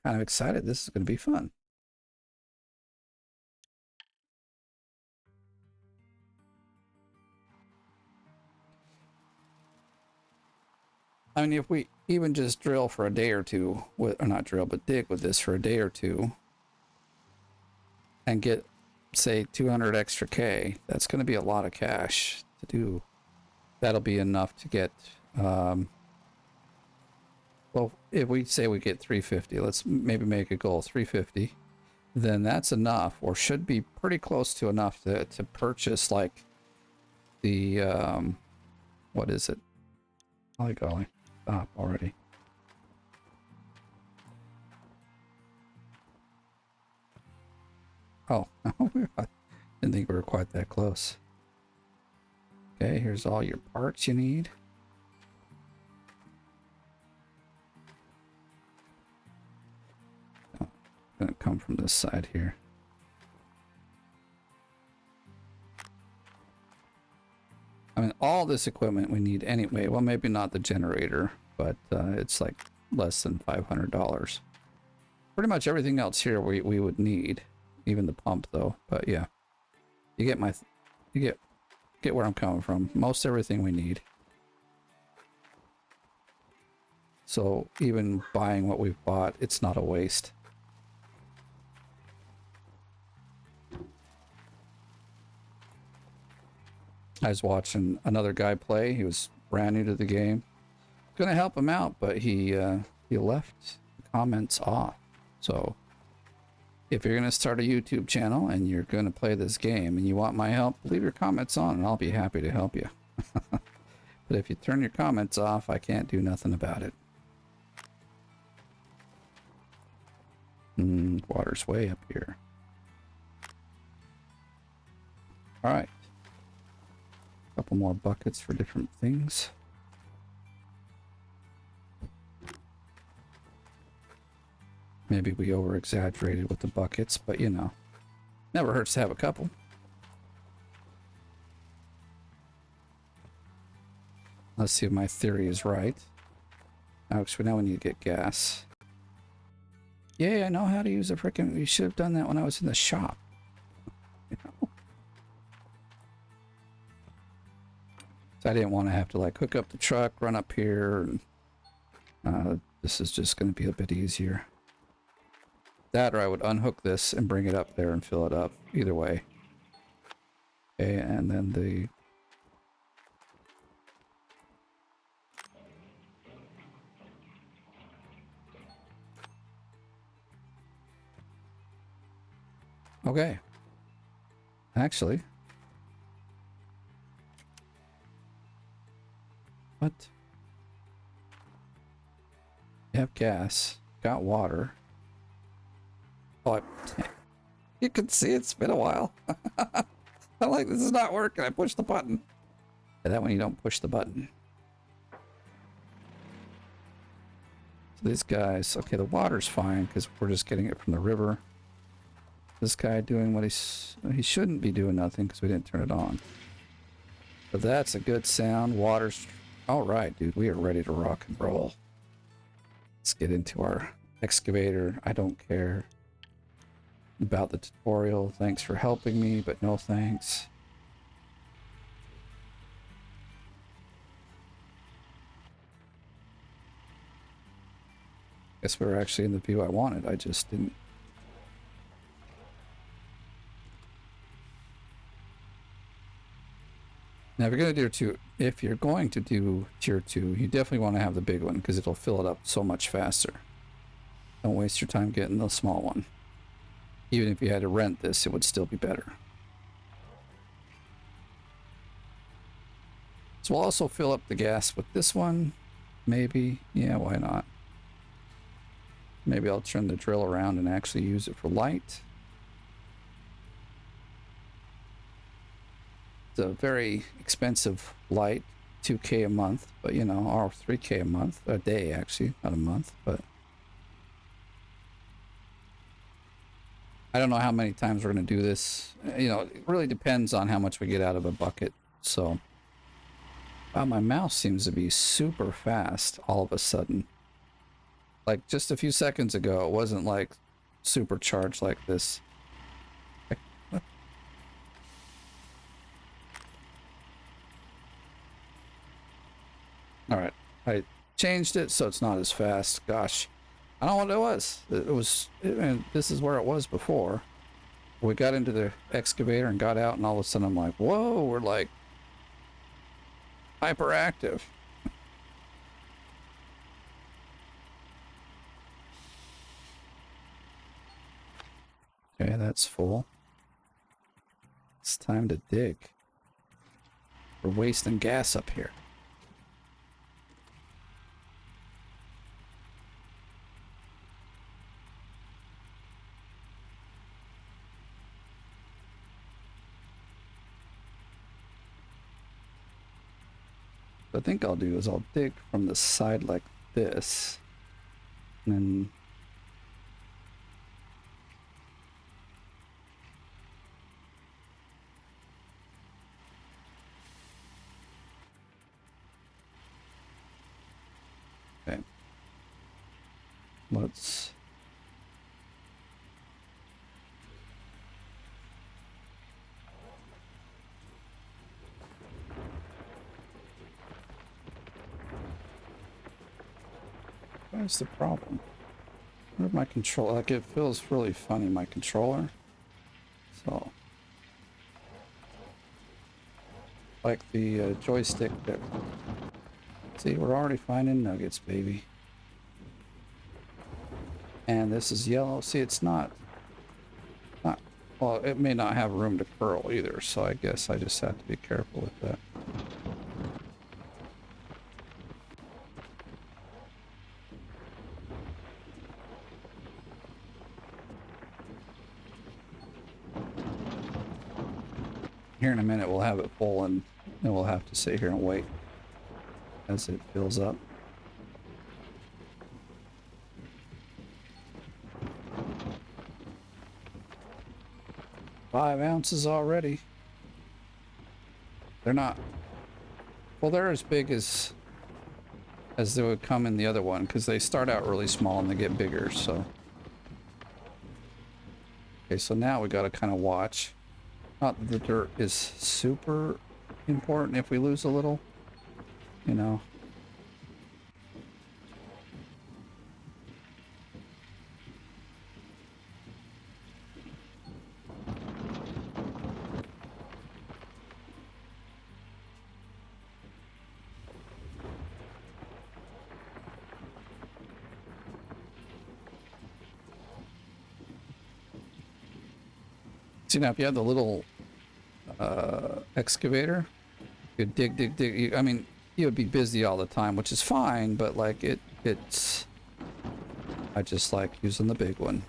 kind of excited. This is going to be fun. I mean, if we even just drill for a day or two, or not drill, but dig with this for a day or two and get, say, 200 extra K, that's going to be a lot of cash to do. That'll be enough to get, well, if we say we get 350, let's maybe make a goal 350, then that's enough, or should be pretty close to enough to purchase like the, what is it? Golly golly. Stop already. Oh, I didn't think we were quite that close. Okay, here's all your parts you need. Oh, gonna come from this side here. I mean, all this equipment we need anyway. Well, maybe not the generator, but it's like less than $500. Pretty much everything else here we would need, even the pump though. But yeah, you get you get where I'm coming from. Most everything we need. So even buying what we've bought, it's not a waste. I was watching another guy play. He was brand new to the game. Gonna help him out, but he left the comments off. So if you're gonna start a YouTube channel and you're gonna play this game and you want my help, leave your comments on and I'll be happy to help you. But if you turn your comments off, I can't do nothing about it. Water's way up here. All right. Couple more buckets for different things. Maybe we over-exaggerated with the buckets, but you know, never hurts to have a couple. Let's see if my theory is right. Actually, now we need to get gas. Yay, I know how to use a frickin'... You should have done that when I was in the shop. You know? So I didn't want to have to like hook up the truck, run up here. And, this is just going to be a bit easier. That or I would unhook this and bring it up there and fill it up. Either way. Okay, and then the... Okay. Actually. What? You have gas. Got water. Oh, you can see it's been a while. I'm like, this is not working. I pushed the button. Yeah, that one you don't push the button. So these guys, okay, the water's fine because we're just getting it from the river. This guy doing what he shouldn't be doing nothing because we didn't turn it on. But that's a good sound. Water's all right, dude. We are ready to rock and roll. Let's get into our excavator. I don't care about the tutorial. Thanks for helping me, but no thanks. Guess we were actually in the view I wanted. I just didn't. Now, if you're going to do tier 2, you definitely want to have the big one because it'll fill it up so much faster. Don't waste your time getting the small one. Even if you had to rent this, it would still be better. So we'll also fill up the gas with this one. Maybe. Yeah, why not? Maybe I'll turn the drill around and actually use it for light. It's a very expensive light, 2K a month, but you know, or 3K a month, a day actually, not a month, but I don't know how many times we're going to do this. You know, it really depends on how much we get out of a bucket. So, wow, my mouse seems to be super fast all of a sudden. Like just a few seconds ago, it wasn't like supercharged like this. All right, I changed it so it's not as fast. Gosh, I don't know what it was. And this is where it was before. We got into the excavator and got out, and all of a sudden I'm like, whoa, we're like hyperactive. Okay, that's full. It's time to dig. We're wasting gas up here. What I think I'll do is I'll dig from the side like this, and then okay. Let's what's the problem? Where's my controller? Like it feels really funny, my controller. So like the joystick that. See, we're already finding nuggets, baby. And this is yellow. See, it's not, well, it may not have room to curl either, so I guess I just have to be careful with that. Here in a minute, we'll have it full, and then we'll have to sit here and wait as it fills up. Five ounces already. They're not, well, they're as big as they would come in the other one, because they start out really small and they get bigger. So okay, so now we got to kind of watch. Not that the dirt is super important if we lose a little, you know. See, now if you have the little excavator, you dig. I mean, you would be busy all the time, which is fine, but like it's I just like using the big one.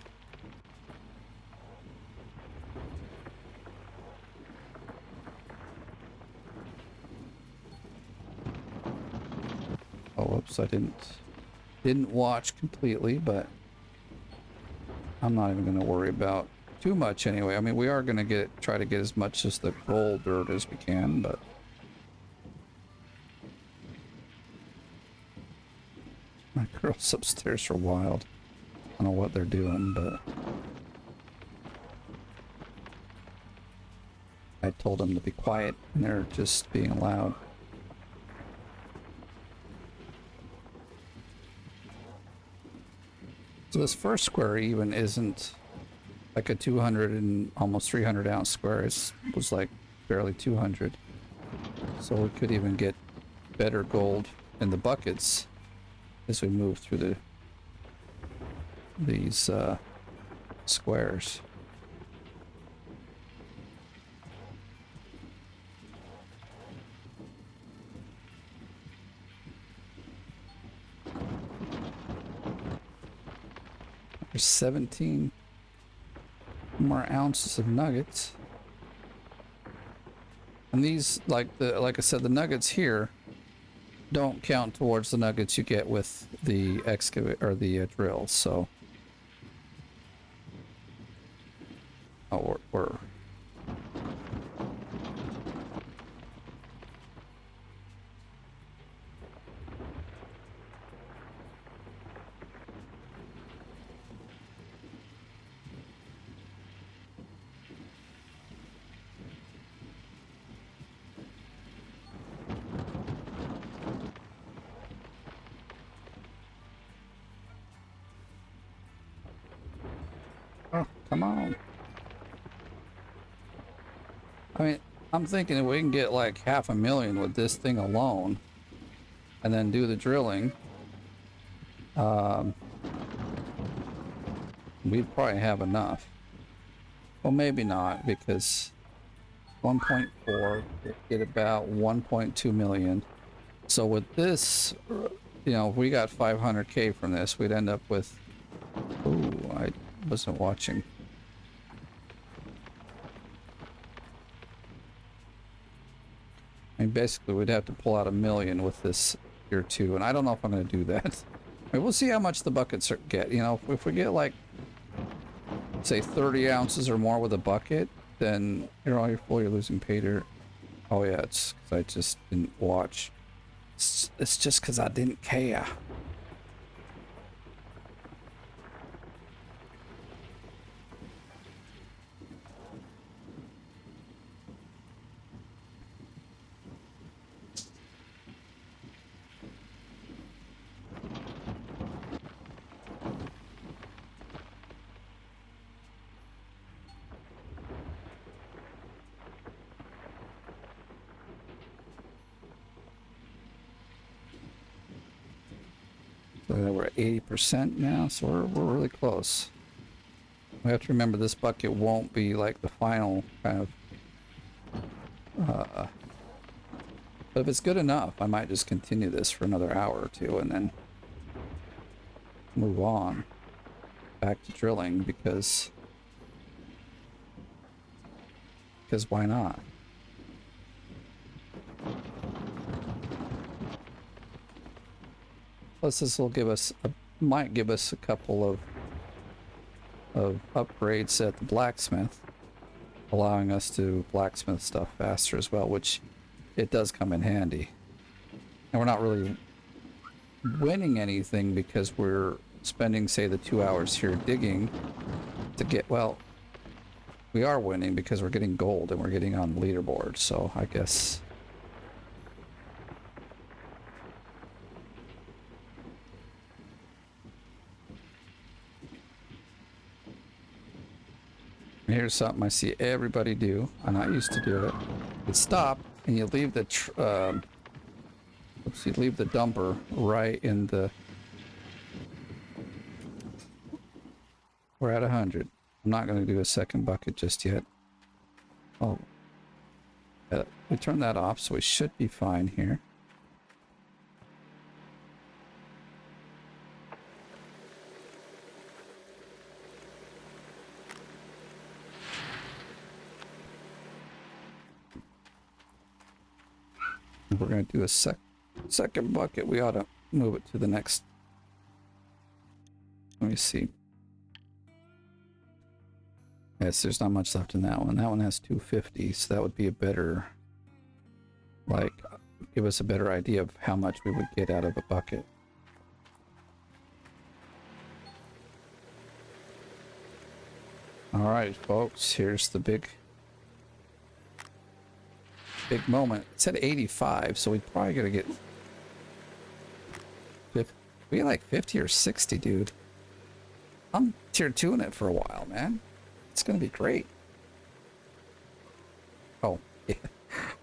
Oh, whoops, I didn't watch completely, but I'm not even going to worry about too much anyway. I mean, we are going to try to get as much as the gold dirt as we can, but my girls upstairs are wild. I don't know what they're doing, but I told them to be quiet, and they're just being loud. So this first square even isn't like a 200 and almost 300 ounce square. It was like barely 200. So we could even get better gold in the buckets as we move through these squares. There's 17 more ounces of nuggets. And these, like I said, the nuggets here don't count towards the nuggets you get with the excavate or the drill. So, oh, we're come on. I mean, I'm thinking if we can get like 500,000 with this thing alone and then do the drilling, we'd probably have enough. Well, maybe not, because 1.4 get about 1.2 million. So with this, you know, if we got 500K from this, we'd end up with, ooh, I wasn't watching. I mean, basically, we'd have to pull out 1 million with this here too, and I don't know if I'm going to do that. I mean, we'll see how much the buckets get. You know, if we get like, say, 30 ounces or more with a bucket, then you're losing pay dirt. Oh yeah, it's because I just didn't watch. It's just because I didn't care. So we're at 80% now, so we're really close. We have to remember this bucket won't be like the final kind of... but if it's good enough, I might just continue this for another hour or two and then move on back to drilling because why not? Plus, this will give us might give us a couple of upgrades at the blacksmith, allowing us to blacksmith stuff faster as well, which it does come in handy. And we're not really winning anything because we're spending, say, the 2 hours here digging to get, well, we are winning because we're getting gold and we're getting on the leaderboard, so I guess... Here's something I see everybody do, and I used to do it. You stop and you leave the you leave the dumper right in the... We're at 100. I'm not going to do a second bucket just yet. Oh, we turned that off, so we should be fine here. If we're going to do a second bucket, we ought to move it to the next. Let me see. Yes, there's not much left in that one. That one has 250, so that would be a better, like, give us a better idea of how much we would get out of a bucket. All right, folks, here's the big moment. It said 85, so we probably gotta get 50. We get like 50 or 60, dude. I'm tier 2 in it for a while, man. It's gonna be great. Oh, yeah.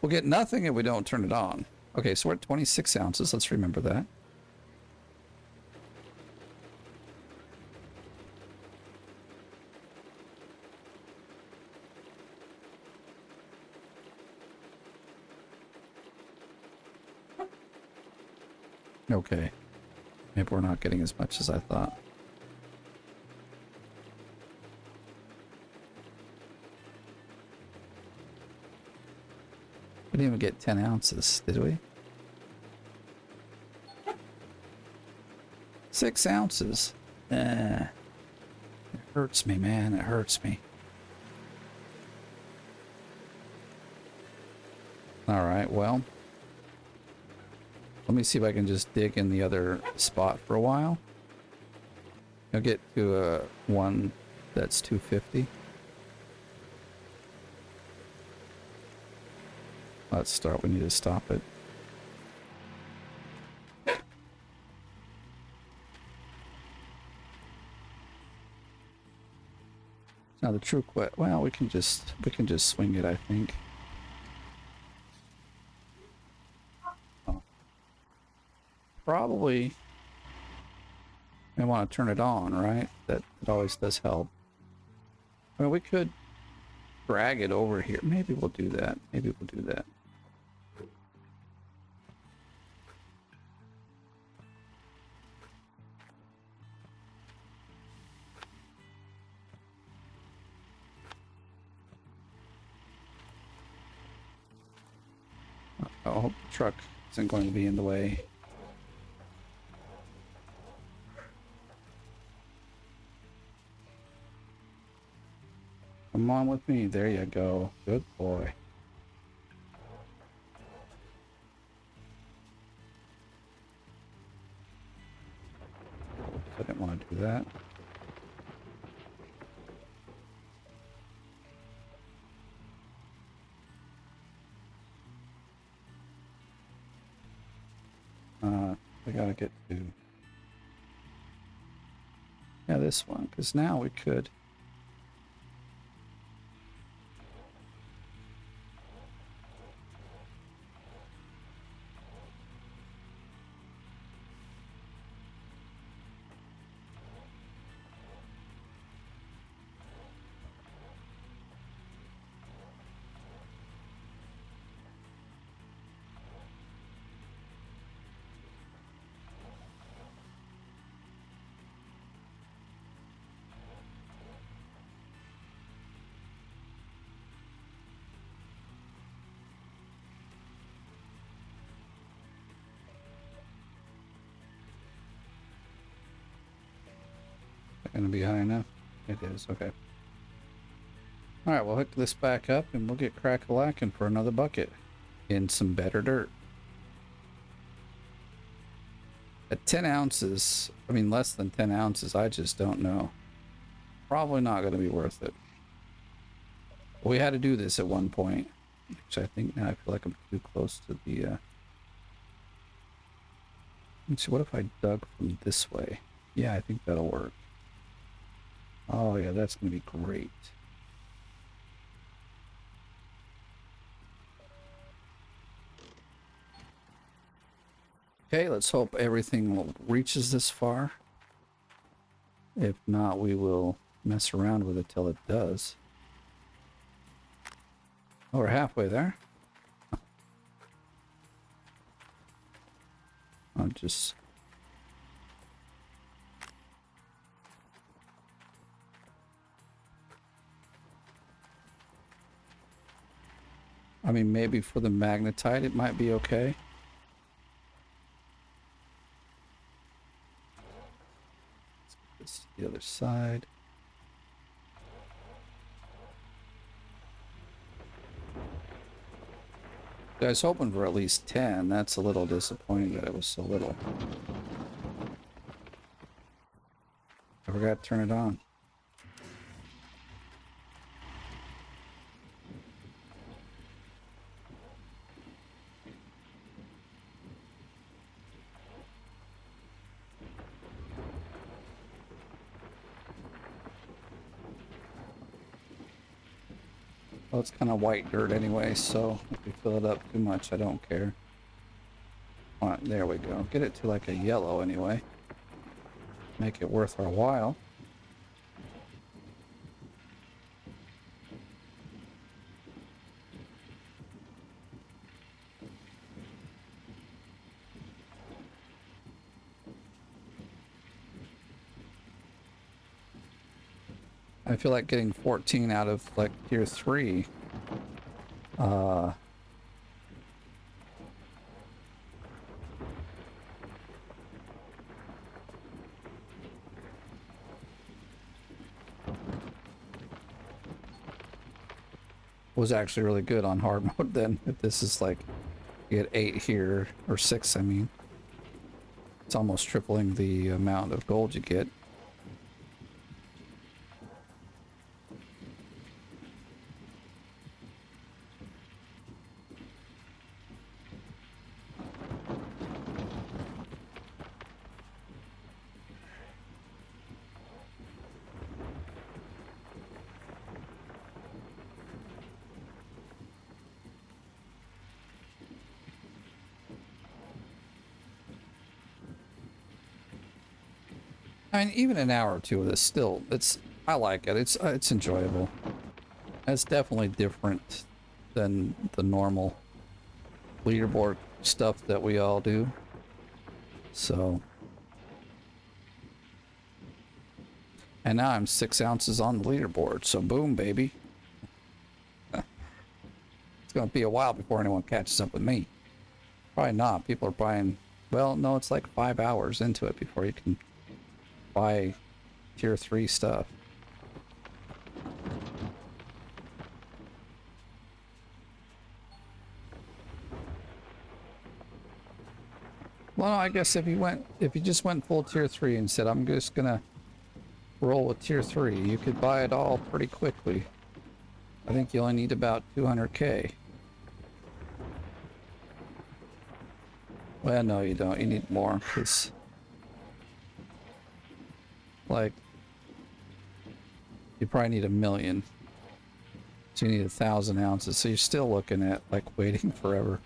We'll get nothing if we don't turn it on. Okay, so we're at 26 ounces. Let's remember that. Okay. Maybe we're not getting as much as I thought. We didn't even get 10 ounces, did we? 6 ounces. It hurts me, man. It hurts me. Alright, well. Let me see if I can just dig in the other spot for a while. I'll get to one that's 250. Let's start. We need to stop it. Now the true quit. Well, we can just swing it, I think. Oh. Probably. I want to turn it on, right? That it always does help. I mean, we could drag it over here. Maybe we'll do that. Maybe we'll do that. I hope the truck isn't going to be in the way. Come on with me. There you go. Good boy. I didn't want to do that. We gotta get to, yeah, this one, because now we could. Gonna be high enough? It is, okay. Alright, we'll hook this back up and we'll get crack-a-lackin' for another bucket in some better dirt. At 10 ounces, I mean less than 10 ounces, I just don't know. Probably not gonna be worth it. We had to do this at one point, which I think now I feel like I'm too close to the, Let's see, what if I dug from this way? Yeah, I think that'll work. Oh yeah, that's gonna be great. Okay, let's hope everything reaches this far. If not, we will mess around with it till it does. Oh, we're halfway there. I'll just... I mean, maybe for the magnetite it might be okay. Let's get this to the other side. I was hoping for at least 10. That's a little disappointing that it was so little. I forgot to turn it on. Well, it's kind of white dirt anyway, so if we fill it up too much, I don't care. All right, there we go. Get it to like a yellow anyway. Make it worth our while. I feel like getting 14 out of like tier 3. Was actually really good on hard mode then. If this is like, you get 8 here, or 6 I mean. It's almost tripling the amount of gold you get. I mean, even an hour or two of this still, I like it. It's enjoyable. It's definitely different than the normal leaderboard stuff that we all do. So, and now I'm 6 ounces on the leaderboard. So boom, baby. It's gonna be a while before anyone catches up with me. Probably not. People are buying. Well, no, it's like 5 hours into it before you can buy tier 3 stuff. Well, no, I guess if you just went full tier 3 and said, I'm just gonna roll with tier 3, you could buy it all pretty quickly. I think you only need about 200k. Well, no, you don't. You need more, because like, you probably need 1 million. So you need 1,000 ounces. So you're still looking at like waiting forever.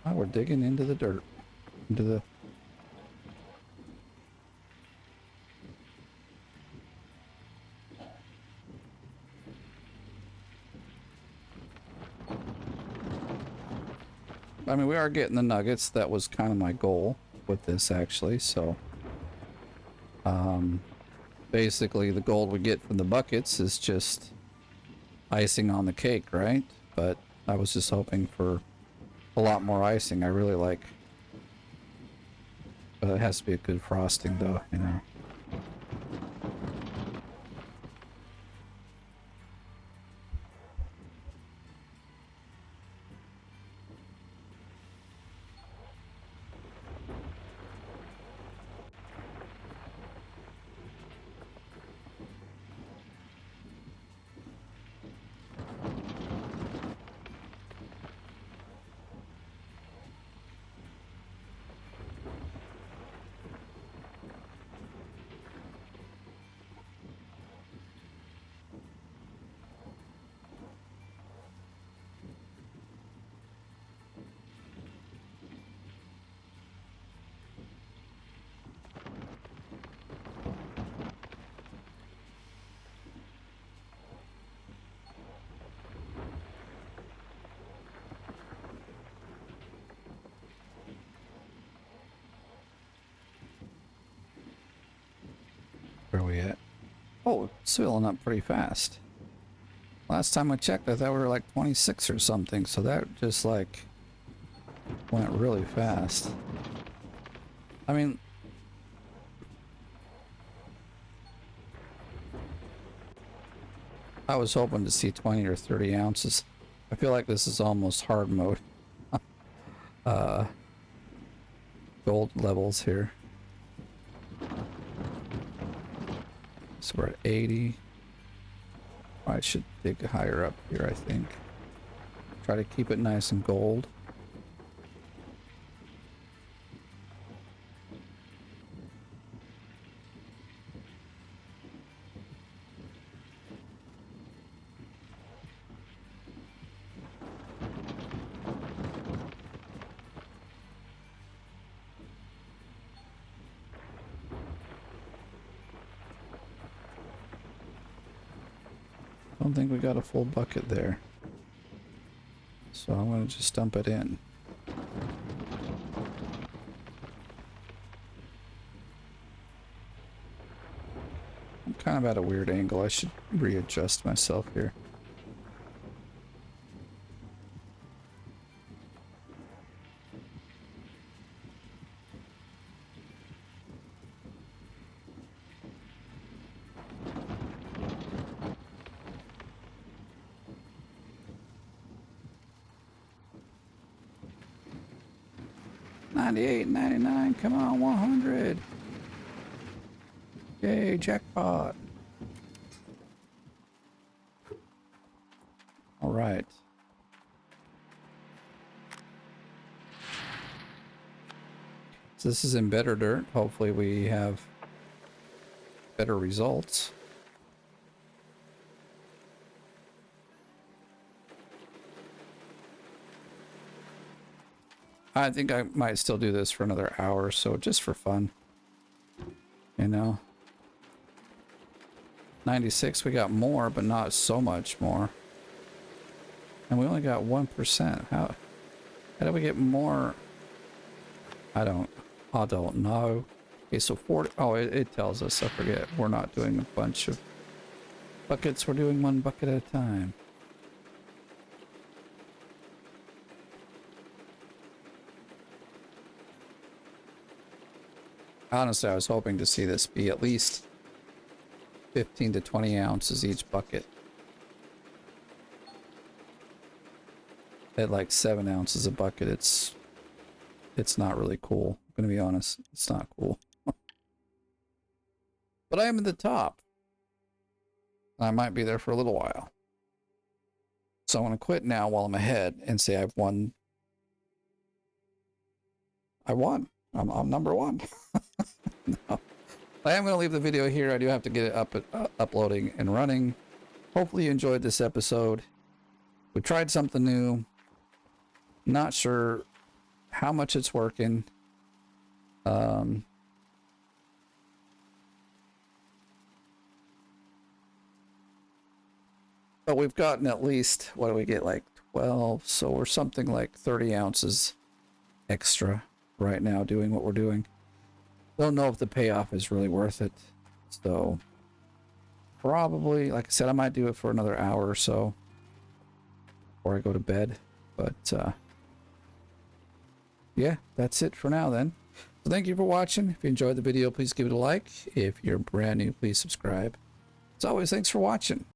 Oh, we're digging into the dirt. Into the... I mean, we are getting the nuggets. That was kind of my goal with this, actually. So, basically, the gold we get from the buckets is just icing on the cake, right? But I was just hoping for a lot more icing. I really like... But it has to be a good frosting, though, you know. Where are we at? Oh, it's filling up pretty fast. Last time I checked, I thought we were like 26 or something, so that just like went really fast. I mean, I was hoping to see 20 or 30 ounces. I feel like this is almost hard mode. Gold levels here. So we're at 80. I should dig higher up here, I think. Try to keep it nice and gold. I don't think we got a full bucket there. So I'm going to just dump it in. I'm kind of at a weird angle. I should readjust myself here. $98, $99, come on, 100. Yay, jackpot. All right. So this is in better dirt. Hopefully we have better results. I think I might still do this for another hour or so, just for fun. You know? 96, we got more, but not so much more. And we only got 1%. How did we get more? I don't know. Okay, so 40, oh, it tells us, I forget. We're not doing a bunch of buckets, we're doing one bucket at a time. Honestly, I was hoping to see this be at least 15 to 20 ounces each bucket. At like 7 ounces a bucket, it's not really cool. I'm gonna be honest, it's not cool. But I am at the top. I might be there for a little while. So I'm gonna quit now while I'm ahead and say I've won. I won. I'm number one. No. I am going to leave the video here. I do have to get it up, uploading and running. Hopefully you enjoyed this episode. We tried something new. Not sure how much it's working. But we've gotten at least, what do we get, like 12? So we're something like 30 ounces extra right now doing what we're doing. Don't know if the payoff is really worth it. So probably, like I said, I might do it for another hour or so before I go to bed. But yeah, that's it for now then. So thank you for watching. If you enjoyed the video, please give it a like. If you're brand new, please subscribe. As always, thanks for watching.